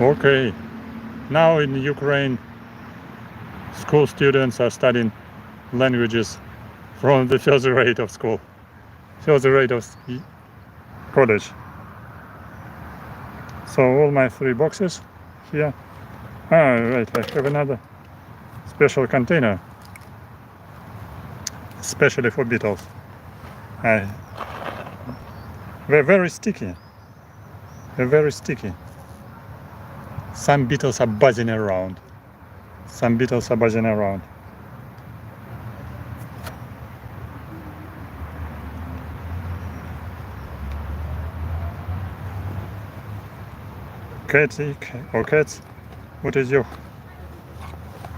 Okay, now in Ukraine, school students are studying languages from the first grade of school, first grade of college. So all my 3 boxes here. Right, I have another special container, especially for beetles. They're very sticky. They're very sticky. Some beetles are buzzing around. Some beetles are buzzing around. Katie or cats, what is your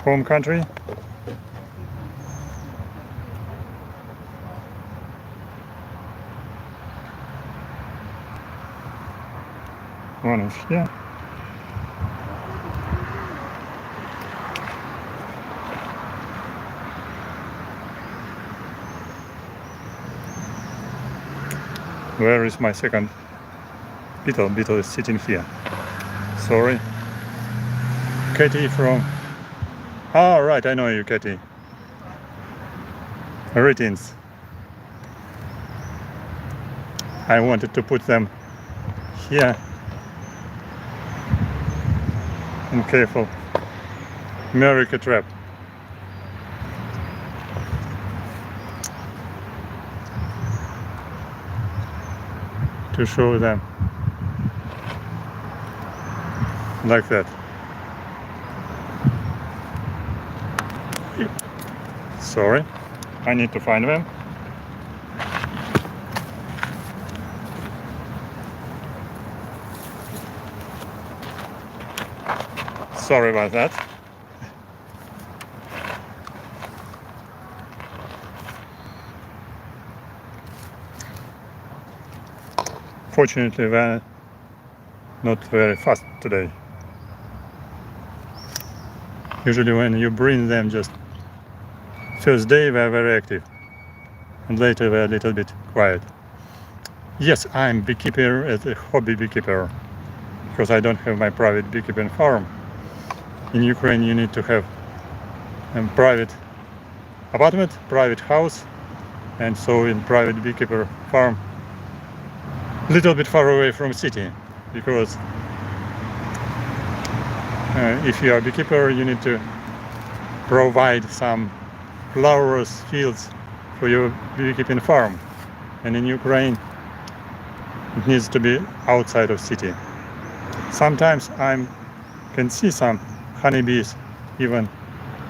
home country? One is here. Where is my second beetle? Beetle is sitting here. Sorry. Katie from... Ah, right, I know you, Katie. Greetings. I wanted to put them here. I'm careful. America trap. To show them like that. Sorry, I need to find them. Sorry about that. Fortunately, they're not very fast today. Usually when you bring them just first day, they're very active, and later they're a little bit quiet. Yes, I'm beekeeper as a hobby beekeeper, because I don't have my private beekeeping farm. In Ukraine you need to have a private apartment, private house, and so in private beekeeper farm, little bit far away from city, because if you are a beekeeper you need to provide some flowers fields for your beekeeping farm, and in Ukraine it needs to be outside of city. Sometimes I can see some honeybees even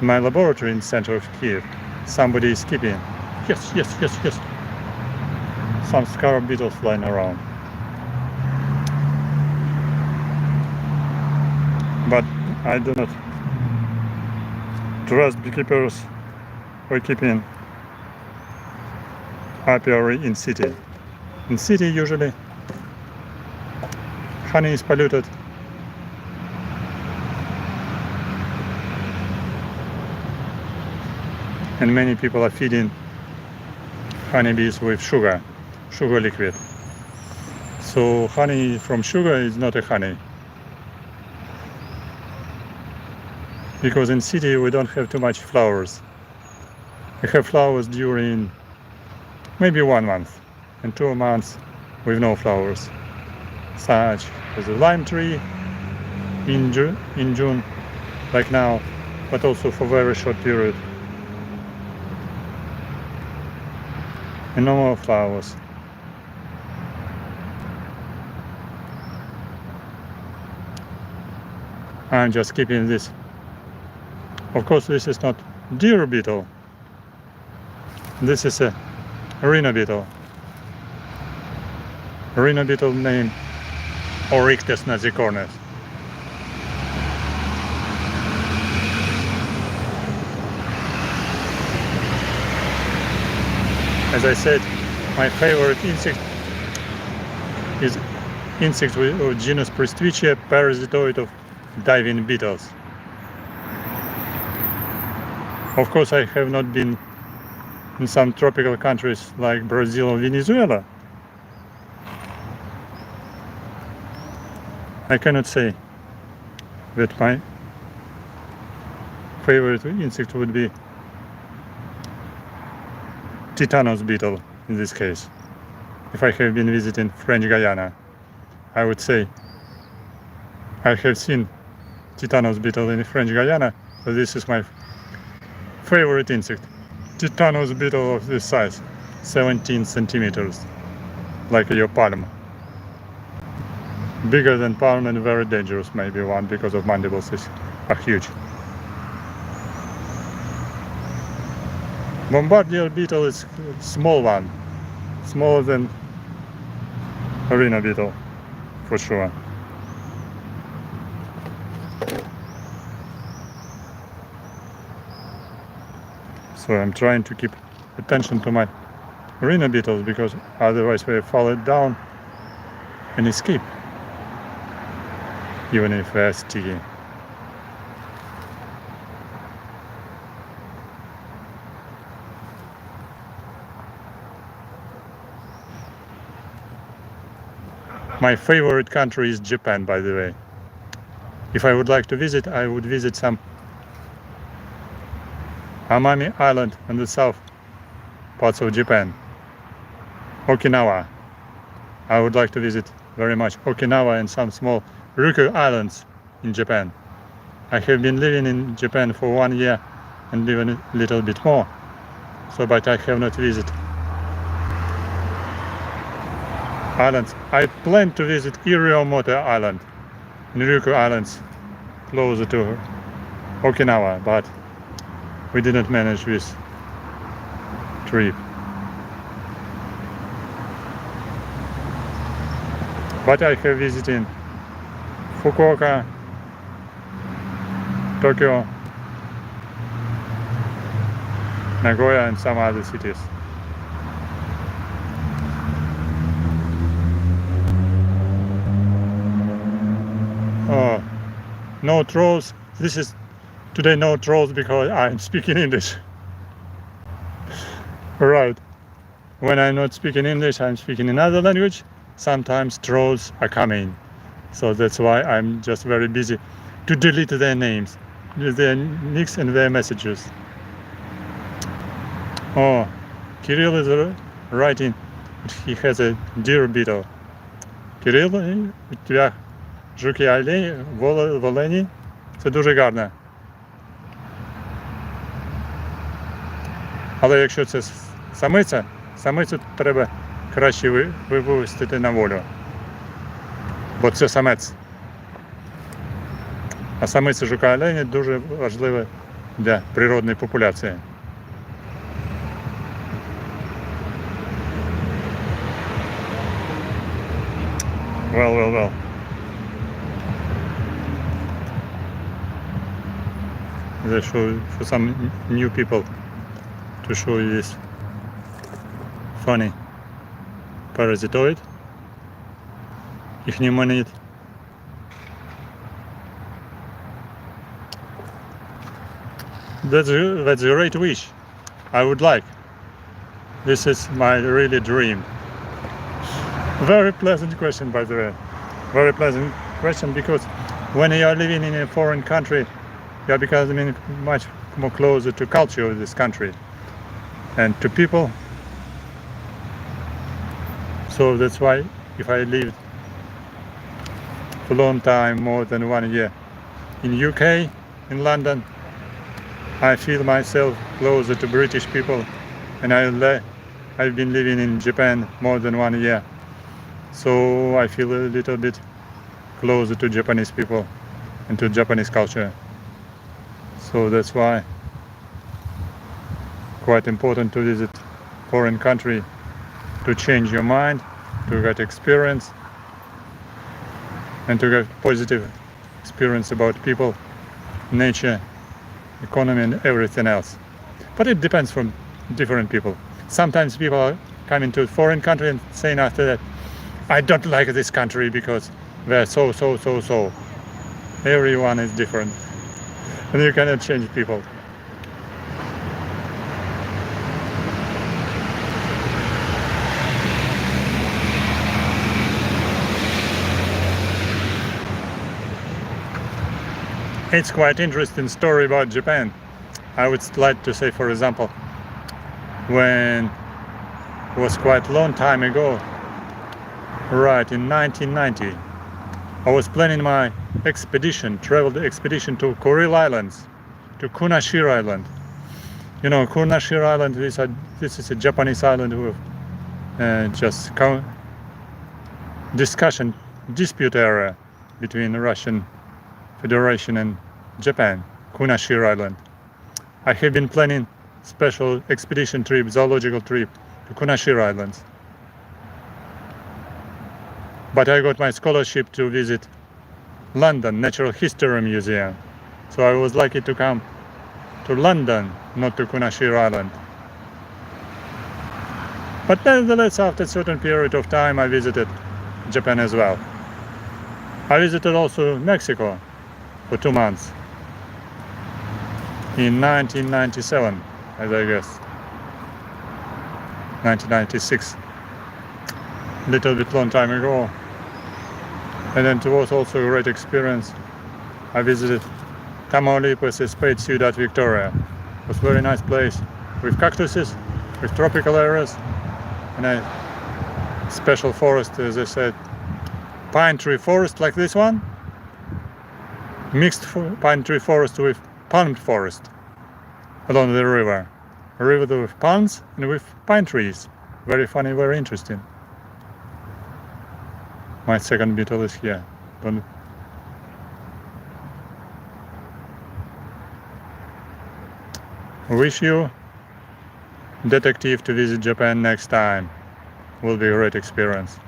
in my laboratory in center of Kiev. Somebody is keeping. Yes. Some scarab beetles flying around. But I do not trust beekeepers for keeping apiary in city. In city usually honey is polluted. And many people are feeding honeybees with sugar liquid. So honey from sugar is not a honey. Because in city we don't have too much flowers. We have flowers during maybe 1 month and 2 months with no flowers, such as a lime tree in June, like now, but also for very short period. And no more flowers. I'm just keeping this. Of course, this is not deer beetle. This is a Rhyno beetle. Rhyno beetle named Oryctes nasicornis. As I said, my favorite insect is insect of genus Prestigia, parasitoid of diving beetles. Of course, I have not been in some tropical countries like Brazil or Venezuela. I cannot say that my favorite insect would be Titanus beetle in this case. If I have been visiting French Guiana, I would say I have seen Titanus beetle in French Guiana, so this is my favorite insect. Titanus beetle of this size, 17 centimeters, like your palm. Bigger than palm and very dangerous, maybe one, because of mandibles are huge. Bombardier beetle is a small one, smaller than Rhyno beetle, for sure. So I'm trying to keep attention to my Rhyno beetles, because otherwise they fall down and escape, even if they're sticky. My favorite country is Japan, by the way. If I would like to visit, I would visit some Amami Island in the south parts of Japan. Okinawa. I would like to visit very much Okinawa and some small Ryukyu Islands in Japan. I have been living in Japan for 1 year and even a little bit more. So, but I have not visited islands. I plan to visit Ichneumonidae Island in Ryukyu Islands, closer to Okinawa, but we didn't manage this trip. But I have visited Fukuoka, Tokyo, Nagoya, and some other cities. No trolls. This is today no trolls because I'm speaking English. Right. When I'm not speaking English, I'm speaking another language. Sometimes trolls are coming. So that's why I'm just very busy to delete their names, their nicks and their messages. Oh, Kirill is writing he has a deer beetle. Кирил, у тебя жуки олені, волені, це дуже гарно. Але якщо це самиця, самицю треба краще випустити на волю. Бо це самець. А самиця жука олені дуже важлива для природної популяції. Well. They show for some new people to show you this funny parasitoid, Ichneumonidae. That's a great wish. I would like. This is my really dream. Very pleasant question, by the way. Very pleasant question, because when you are living in a foreign country, you are becoming much more closer to culture of this country and to people. So that's why if I lived for a long time, more than 1 year in UK, in London, I feel myself closer to British people, and I've been living in Japan more than 1 year. So I feel a little bit closer to Japanese people and to Japanese culture. So that's why quite important to visit foreign country, to change your mind, to get experience, and to get positive experience about people, nature, economy, and everything else. But it depends from different people. Sometimes people are coming to a foreign country and saying after that, I don't like this country because they're so. Everyone is different. And you cannot change people. It's quite interesting story about Japan. I would like to say, for example, when it was quite a long time ago, right, in 1990, I was planning my expedition, travel expedition to Kuril Islands, to Kunashir Island. You know, Kunashir Island, this is a Japanese island with dispute area between the Russian Federation and Japan, Kunashir Island. I have been planning special expedition trip, zoological trip to Kunashir Islands. But I got my scholarship to visit London Natural History Museum. So I was lucky to come to to London, not to Kunashir Island. But nevertheless, after a certain period of time, I visited Japan as well. I visited also Mexico for 2 months in 1997, as I guess, 1996, a little bit long time ago. And then it was also a great experience. I visited Tamaulipas, Estate, Ciudad Victoria. It was a very nice place with cactuses, with tropical areas, and a special forest, as I said, pine tree forest like this one, mixed pine tree forest with palm forest along the river. A river with palms and with pine trees. Very funny, very interesting. My second beetle is here. Wish you, detective, to visit Japan next time. Will be a great experience.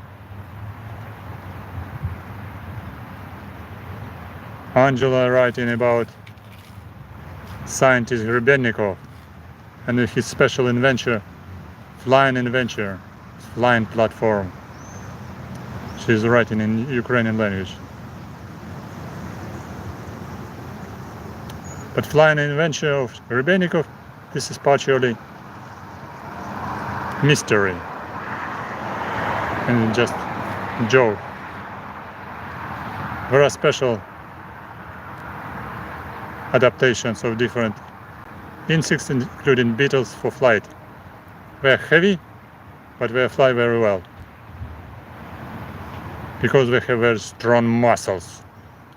Angela writing about scientist Naezdnikov and his special invention, flying platform. She's writing in Ukrainian language. But flying invention of Naezdnikov, this is partially mystery and just joke. There are special adaptations of different insects, including beetles, for flight. They are heavy, but they fly very well because they have very strong muscles.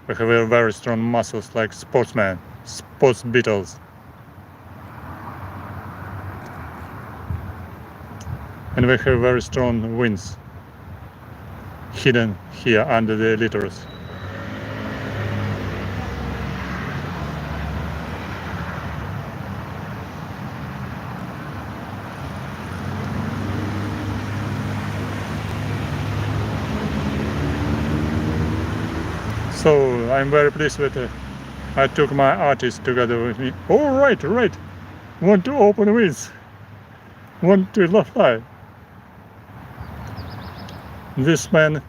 They have very strong muscles like sportsmen, sports beetles. And they have very strong wings hidden here under the litters. So I'm very pleased with it. I took my artist together with me. Oh, right. Want to open wings. Want to fly. This man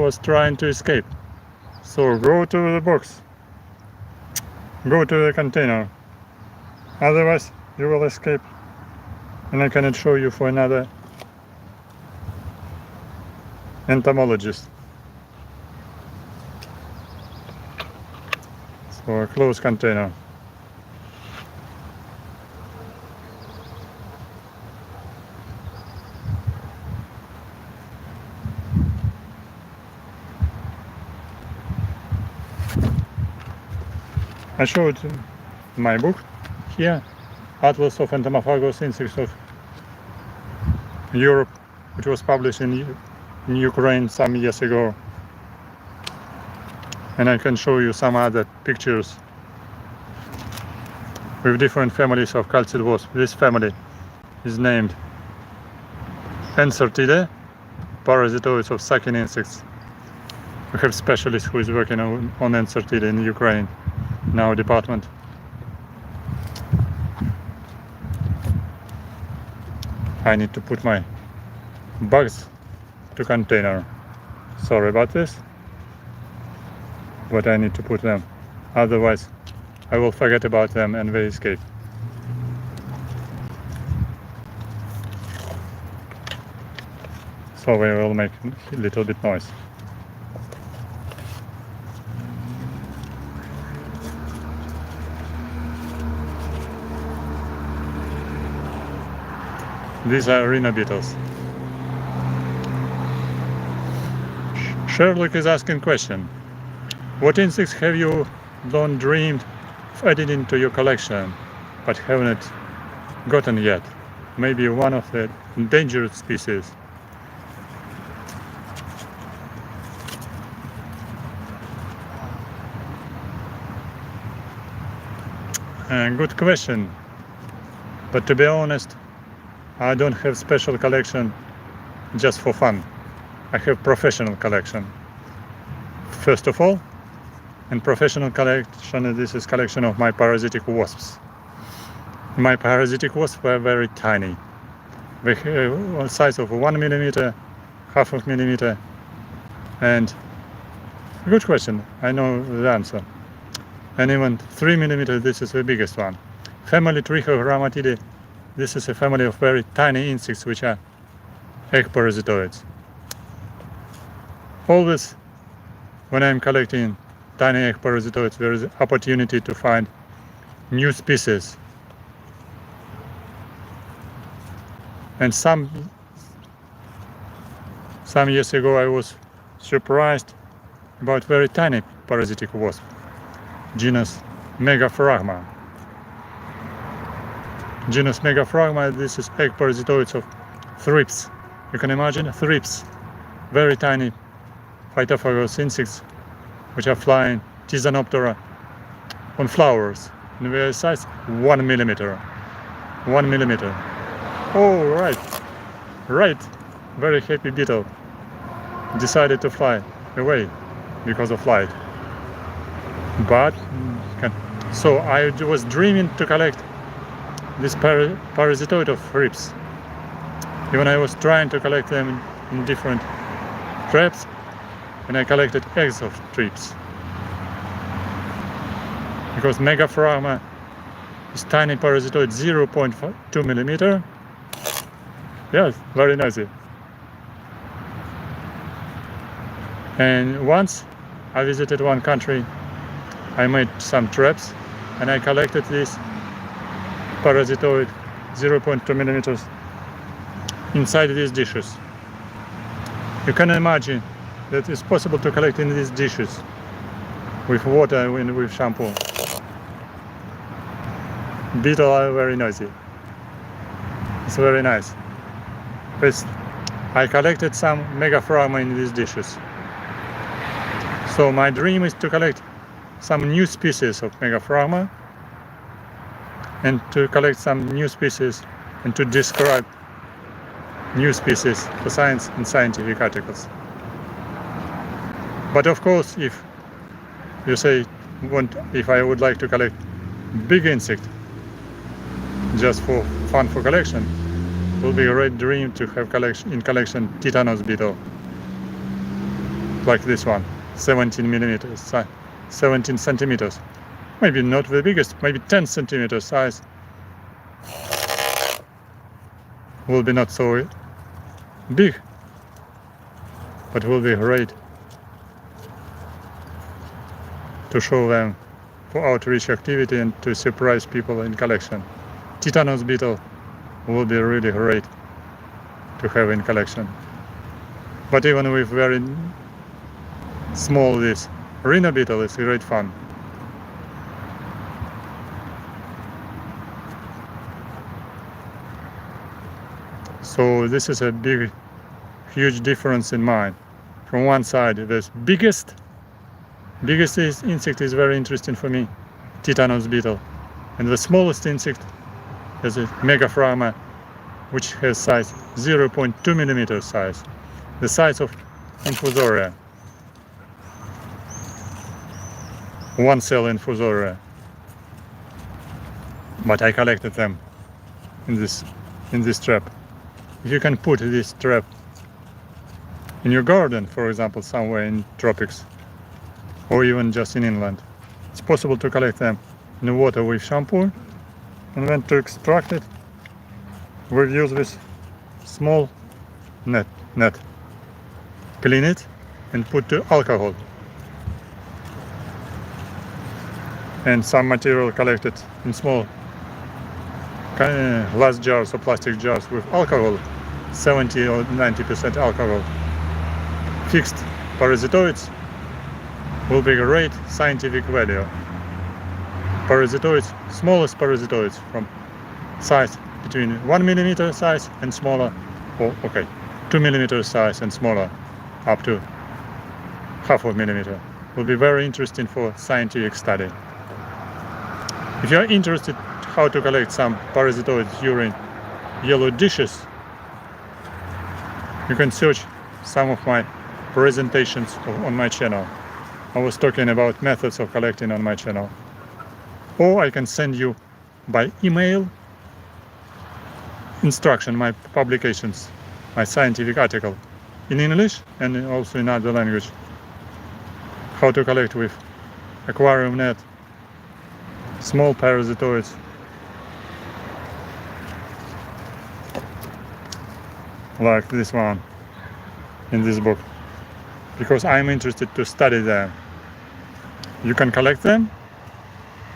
was trying to escape. So go to the box. Go to the container. Otherwise you will escape. And I cannot show you for another entomologist. So a closed container. I showed my book here, Atlas of Entomophagous Insects of Europe, which was published in Ukraine some years ago. And I can show you some other pictures with different families of calcid wasps. This family is named Ensortidae, parasitoids of sucking insects. We have specialists who is working on Ensortidae in Ukraine in our department. I need to put my bugs to container. Sorry about this, but I need to put them. Otherwise, I will forget about them and they escape. So they will make a little bit noise. These are Rhyno beetles. Sherlock is asking question. What insects have you long dreamed of adding into your collection, but haven't gotten yet? Maybe one of the endangered species. Good question. But to be honest, I don't have special collection just for fun. I have professional collection. First of all, And professional collection, this is collection of my parasitic wasps. My parasitic wasps were very tiny. They have a size of 1 millimeter, half of millimeter. And good question, I know the answer. And even 3 millimeter, this is the biggest one. Family Trichogrammatidea, this is a family of very tiny insects which are egg parasitoids. Always when I'm collecting tiny egg parasitoids, there is opportunity to find new species. And some years ago I was surprised about very tiny parasitic wasp, genus Megaphragma. Genus Megaphragma, this is egg parasitoids of thrips. You can imagine thrips, very tiny phytophagous insects which are flying Hymenoptera on flowers in their size 1 millimeter. 1 millimeter. Oh, right. Very happy beetle decided to fly away because of light. But so I was dreaming to collect this parasitoid of thrips. Even I was trying to collect them in different traps, and I collected eggs of thrips. Because Megaphragma is tiny parasitoid, 0.2 millimeter. Yes, very nice. And once I visited one country, I made some traps and I collected this parasitoid 0.2 millimeters inside these dishes. You can imagine that it's possible to collect in these dishes with water and with shampoo. Beetles are very noisy. It's very nice. First, I collected some Megaphragma in these dishes. So my dream is to collect some new species of Megaphragma and to collect some new species and to describe new species for science and scientific articles. But of course, if you say if I would like to collect big insect just for fun for collection, it will be a great dream to have in collection Titanus beetle like this one, 17 millimeters, 17 centimeters. Maybe not the biggest, maybe 10 centimeters size. Will be not so big, but will be great to show them for outreach activity and to surprise people in collection. Titanus beetle will be really great to have in collection. But even with very small this Rhyno beetle is great fun. So this is a huge difference in mine. From one side, the biggest insect is very interesting for me, Titanus beetle, and the smallest insect is a Megaphragma, which has size 0.2 millimeter size, the size of Infusoria, one cell Infusoria. But I collected them in this trap. If you can put this trap in your garden, for example, somewhere in tropics, or even just in inland, it's possible to collect them in the water with shampoo, and then to extract it, we'll use this small net, clean it, and put the alcohol and some material collected in small glass jars or plastic jars with alcohol, 70 or 90% alcohol. Fixed parasitoids will be great scientific value. Parasitoids, smallest parasitoids from size between 1 millimeter size and smaller, or 2 millimeter size and smaller, up to half of millimeter, will be very interesting for scientific study. If you are interested how to collect some parasitoids during yellow dishes, you can search some of my presentations on my channel. I was talking about methods of collecting on my channel. Or I can send you by email instruction, my publications, my scientific article in English and also in other language. How to collect with aquarium net, small parasitoids, like this one in this book, because I'm interested to study them. You can collect them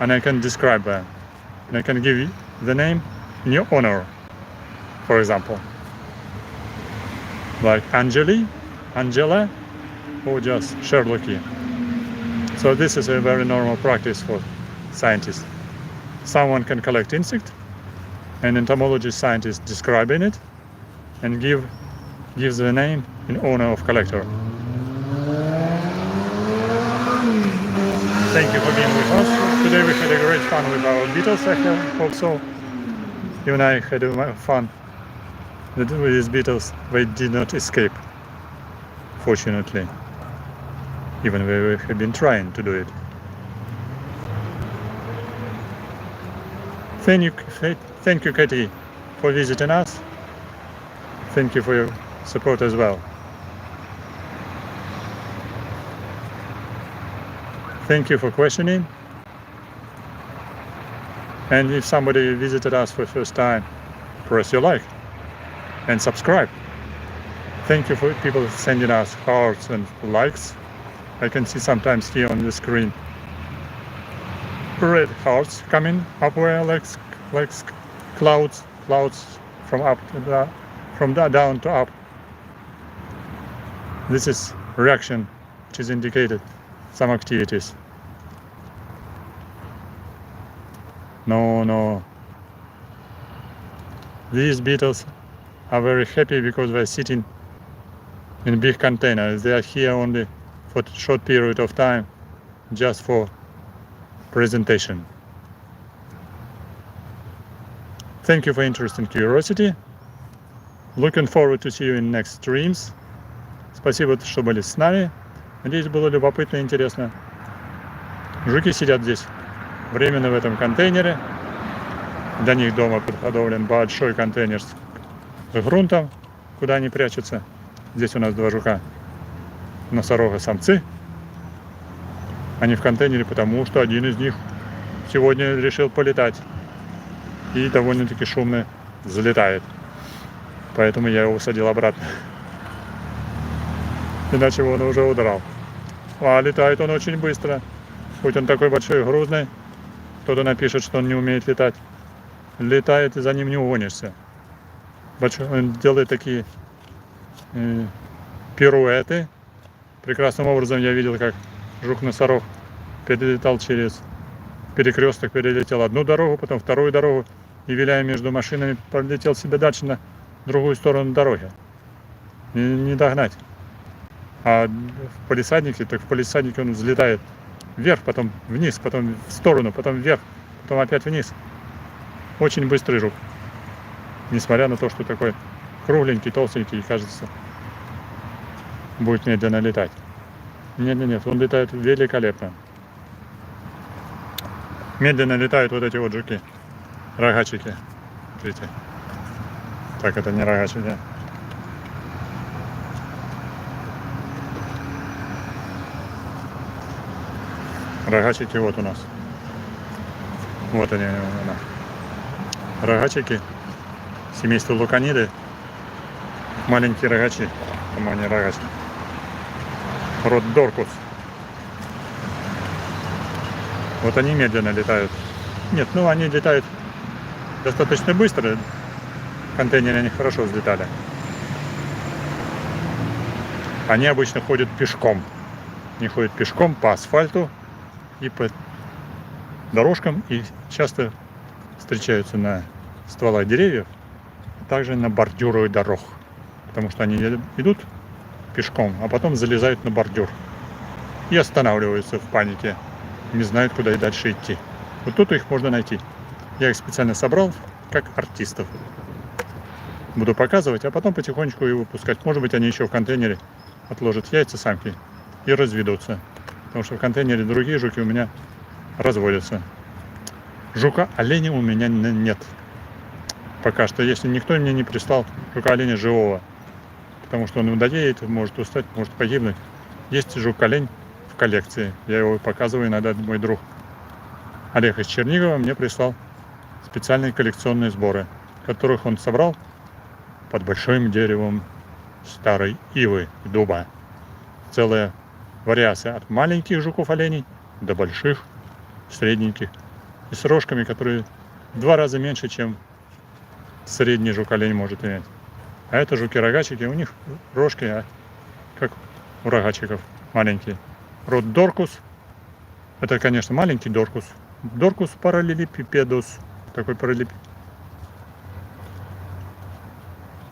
and I can describe them and I can give you the name in your honor, for example, like Angela, or just Sherlockie. So this is a very normal practice for scientists. Someone can collect insect, an entomologist scientist describing it and gives the name in honor of collector. Thank you for being with us. Today we had a great fun with our beetles. I hope so. Even I had fun with these beetles. They did not escape, fortunately, even though we have been trying to do it. Thank you, Katie, for visiting us. Thank you for your support as well. Thank you for questioning. And if somebody visited us for the first time, press your like and subscribe. Thank you for people sending us hearts and likes. I can see sometimes here on the screen red hearts coming up where like clouds from up to down, from down to up. This is reaction which is indicated some activities. No. These beetles are very happy because they're sitting in big containers. They are here only for a short period of time, just for presentation. Thank you for interest and curiosity. Looking forward to see you in next streams. Спасибо, что были с нами. Надеюсь, было любопытно и интересно. Жуки сидят здесь временно в этом контейнере. Для них дома подготовлен большой контейнер с грунтом, куда они прячутся. Здесь у нас два жука. Носорога-самцы. Они в контейнере, потому что один из них сегодня решил полетать. И довольно-таки шумно залетает. Поэтому я его усадил обратно. Иначе он уже удрал. А летает он очень быстро. Хоть он такой большой и грузный, кто-то напишет, что он не умеет летать. Летает, и за ним не угонишься. Он делает такие пируэты. Прекрасным образом я видел, как жук-носорог перелетал через перекресток, перелетел одну дорогу, потом вторую дорогу, и, виляя между машинами, пролетел себе дальше на другую сторону дороги. И не догнать. А в палисаднике он взлетает вверх, потом вниз, потом в сторону, потом вверх, потом опять вниз. Очень быстрый жук. Несмотря на то, что такой кругленький, толстенький, кажется, будет медленно летать. Нет, он летает великолепно. Медленно летают вот эти вот жуки. Рогачики. Смотрите. Так, это не рогачики. Рогачики вот у нас. Вот они у нас. Рогачики. Семейство Lucanidae. Маленькие рогачи. По-моему, они рогачи. Род Dorcus. Вот они медленно летают. Нет, они летают достаточно быстро. Контейнеры они хорошо взлетали. Они обычно ходят пешком. Они ходят пешком по асфальту и по дорожкам, и часто встречаются на стволах деревьев, а также на бордюрах дорог, потому что они идут пешком, а потом залезают на бордюр и останавливаются в панике, не знают, куда и дальше идти. Вот тут их можно найти. Я их специально собрал как артистов. Буду показывать, а потом потихонечку и выпускать. Может быть, они еще в контейнере отложат яйца самки и разведутся. потому что в контейнере другие жуки у меня разводятся. Жука-оленя у меня нет. Пока что, если никто мне не прислал жука-оленя живого, потому что он надоеет, может устать, может погибнуть. Есть жук-олень в коллекции, я его показываю иногда, мой друг Олег из Чернигова мне прислал специальные коллекционные сборы, которых он собрал под большим деревом старой ивы и дуба. Целая вариация от маленьких жуков-оленей до больших, средненьких и с рожками, которые в 2 раза меньше, чем средний жук-олень может иметь. А это жуки-рогачики, у них рожки, как у рогачиков, маленькие. Род Dorcus, это, конечно, маленький Dorcus. Dorcus parallelepipedus, такой параллелепипед.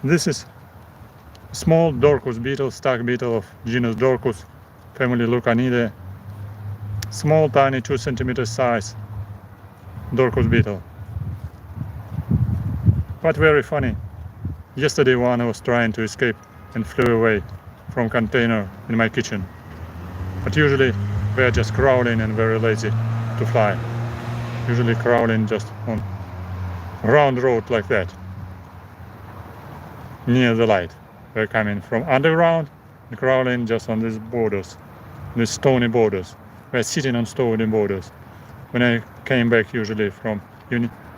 This is small Dorcus beetle, stag beetle of genus Dorcus, family Lucanidae. Small, tiny, 2 cm size Dorcus beetle. But very funny. Yesterday one was trying to escape and flew away from container in my kitchen. But usually they are just crawling and very lazy to fly. Usually crawling just on round road like that. Near the light. They're coming from underground and crawling just on these borders, these stony borders. They're sitting on stony borders. When I came back usually from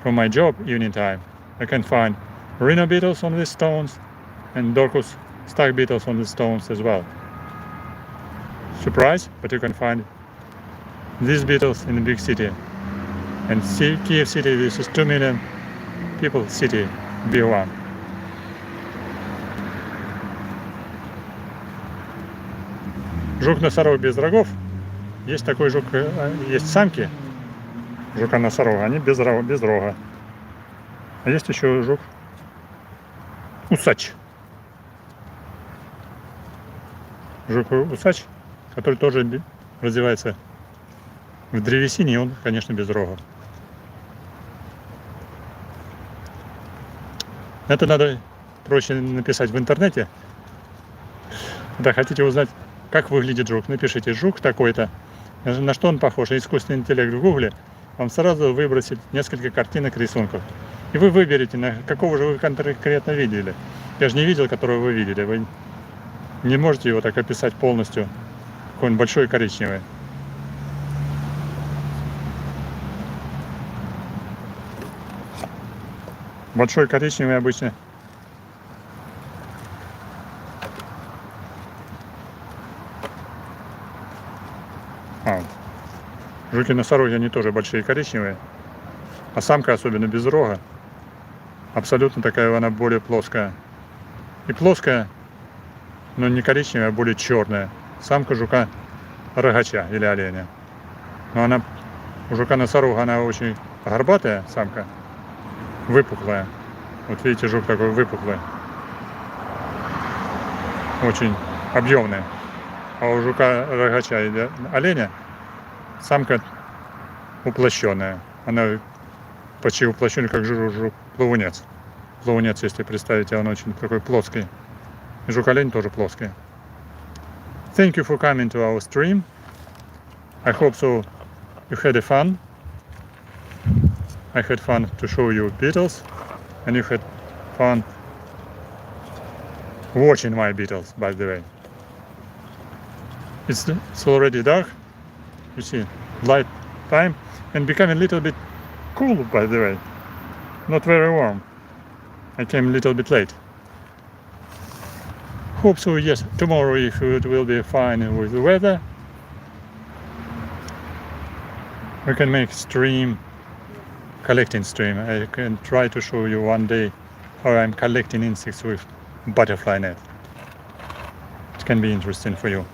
my job evening time, I can find Rhyno beetles on these stones and Dorcus stag beetles on these stones as well. Surprise, but you can find these beetles in the big city. And Kiev city, this is 2 million people city, B1. Жук-носорог без рогов. Есть такой жук, есть самки жука-носорога, они без рога. А есть еще жук усач. Жук-усач, который тоже развивается в древесине, и он, конечно, без рога. Это надо проще написать в интернете. Когда хотите узнать, как выглядит жук, напишите «жук такой-то», на что он похож, искусственный интеллект в гугле вам сразу выбросит несколько картинок, рисунков. И вы выберете, на какого же вы конкретно видели. Я же не видел, которого вы видели. Вы не можете его так описать полностью. Какой он большой и коричневый. Большой коричневый обычно. Жуки-носороги, они тоже большие коричневые. А самка, особенно без рога, абсолютно такая, она более плоская. И плоская, но не коричневая, а более черная. Самка жука-рогача или оленя. Но она, у жука-носорога, она очень горбатая, самка, выпуклая. Вот видите, жук такой выпуклый. Очень объемный. А у жука-рогача или оленя самка уплощенная. Она почти уплощенная, как жук-плавунец. Плавунец, если представите, он очень такой плоский. И жук-олень тоже плоский. Thank you for coming to our stream. I hope so you had fun. I had fun to show you beetles. And you had fun watching my beetles, by the way. It's already dark. You see, light time, and becoming a little bit cool, by the way. Not very warm. I came a little bit late. Hope so, yes, tomorrow if it will be fine with the weather, we can make stream, collecting stream. I can try to show you one day how I'm collecting insects with butterfly net. It can be interesting for you.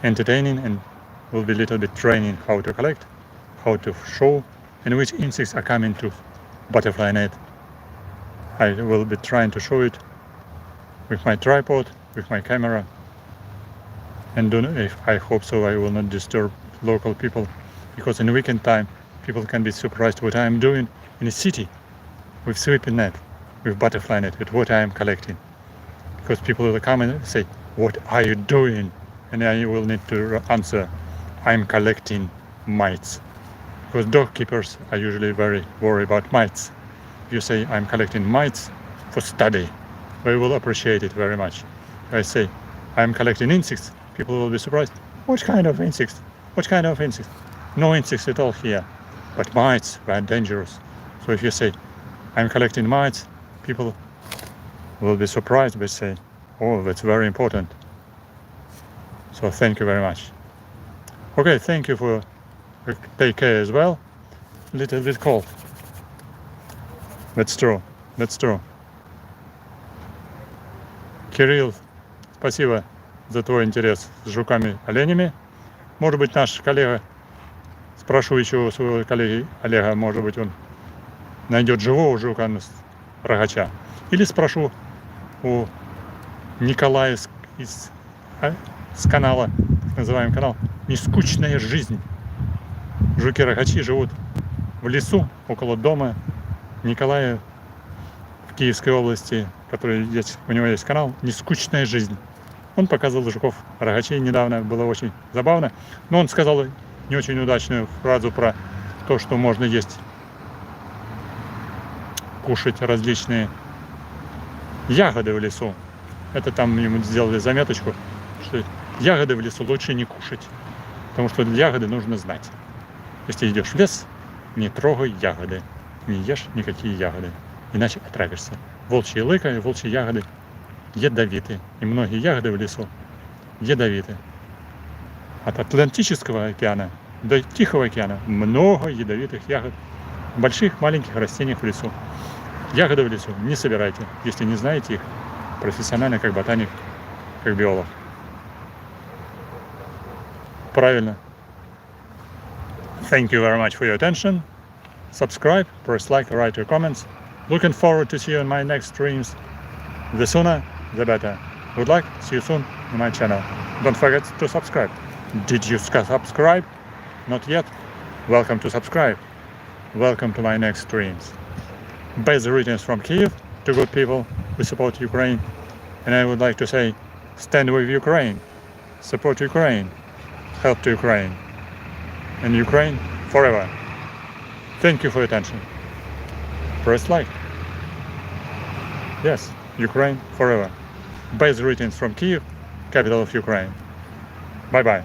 Entertaining, and will be a little bit training how to collect, how to show, and which insects are coming to butterfly net. I will be trying to show it with my tripod, with my camera, and if I hope so I will not disturb local people, because in weekend time people can be surprised what I am doing in a city with sweeping net, with butterfly net, with what I am collecting. Because people will come and say, what are you doing? And I will need to answer, I'm collecting mites. Because dog keepers are usually very worried about mites. If you say I'm collecting mites for study, they will appreciate it very much. If I say I'm collecting insects, people will be surprised. What kind of insects? What kind of insects? No insects at all here. But mites are dangerous. So if you say I'm collecting mites, people will be surprised. They say, oh, that's very important. So thank you very much. Okay, thank you for take care as well. Little bit cold. That's true. That's true. Кирилл, спасибо за твой интерес с жуками-оленями. Может быть, наш коллега, спрошу еще у своего коллеги Олега, может быть, он найдет живого жука-рогача. Или спрошу у Николая с канала, так называемый канал «Нескучная жизнь». Жуки-рогачи живут в лесу около дома Николая в Киевской области, который есть, у него есть канал «Нескучная жизнь». Он показывал жуков-рогачей недавно, было очень забавно. Но он сказал не очень удачную фразу про то, что можно есть, кушать различные ягоды в лесу. Это там ему сделали заметочку, что ягоды в лесу лучше не кушать, потому что ягоды нужно знать. Если идешь в лес, не трогай ягоды, не ешь никакие ягоды, иначе отравишься. Волчья лыка и волчьи ягоды ядовиты, и многие ягоды в лесу ядовиты. От Атлантического океана до Тихого океана много ядовитых ягод, больших, маленьких растений в лесу. Ягоды в лесу не собирайте, если не знаете их профессионально, как ботаник, как биолог. Правильно. Thank you very much for your attention. Subscribe, press like, write your comments. Looking forward to see you in my next streams. The sooner, the better. Good luck. See you soon on my channel. Don't forget to subscribe. Did you subscribe? Not yet? Welcome to subscribe. Welcome to my next streams. Best greetings from Kiev to good people who support Ukraine. And I would like to say, stand with Ukraine. Support Ukraine. Help to Ukraine. And Ukraine forever. Thank you for your attention. Press like. Yes, Ukraine forever. Best greetings from Kiev, capital of Ukraine. Bye-bye.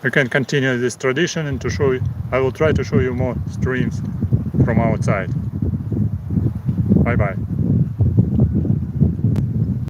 We can continue this tradition and to show you, I will try to show you more streams from outside. Bye bye.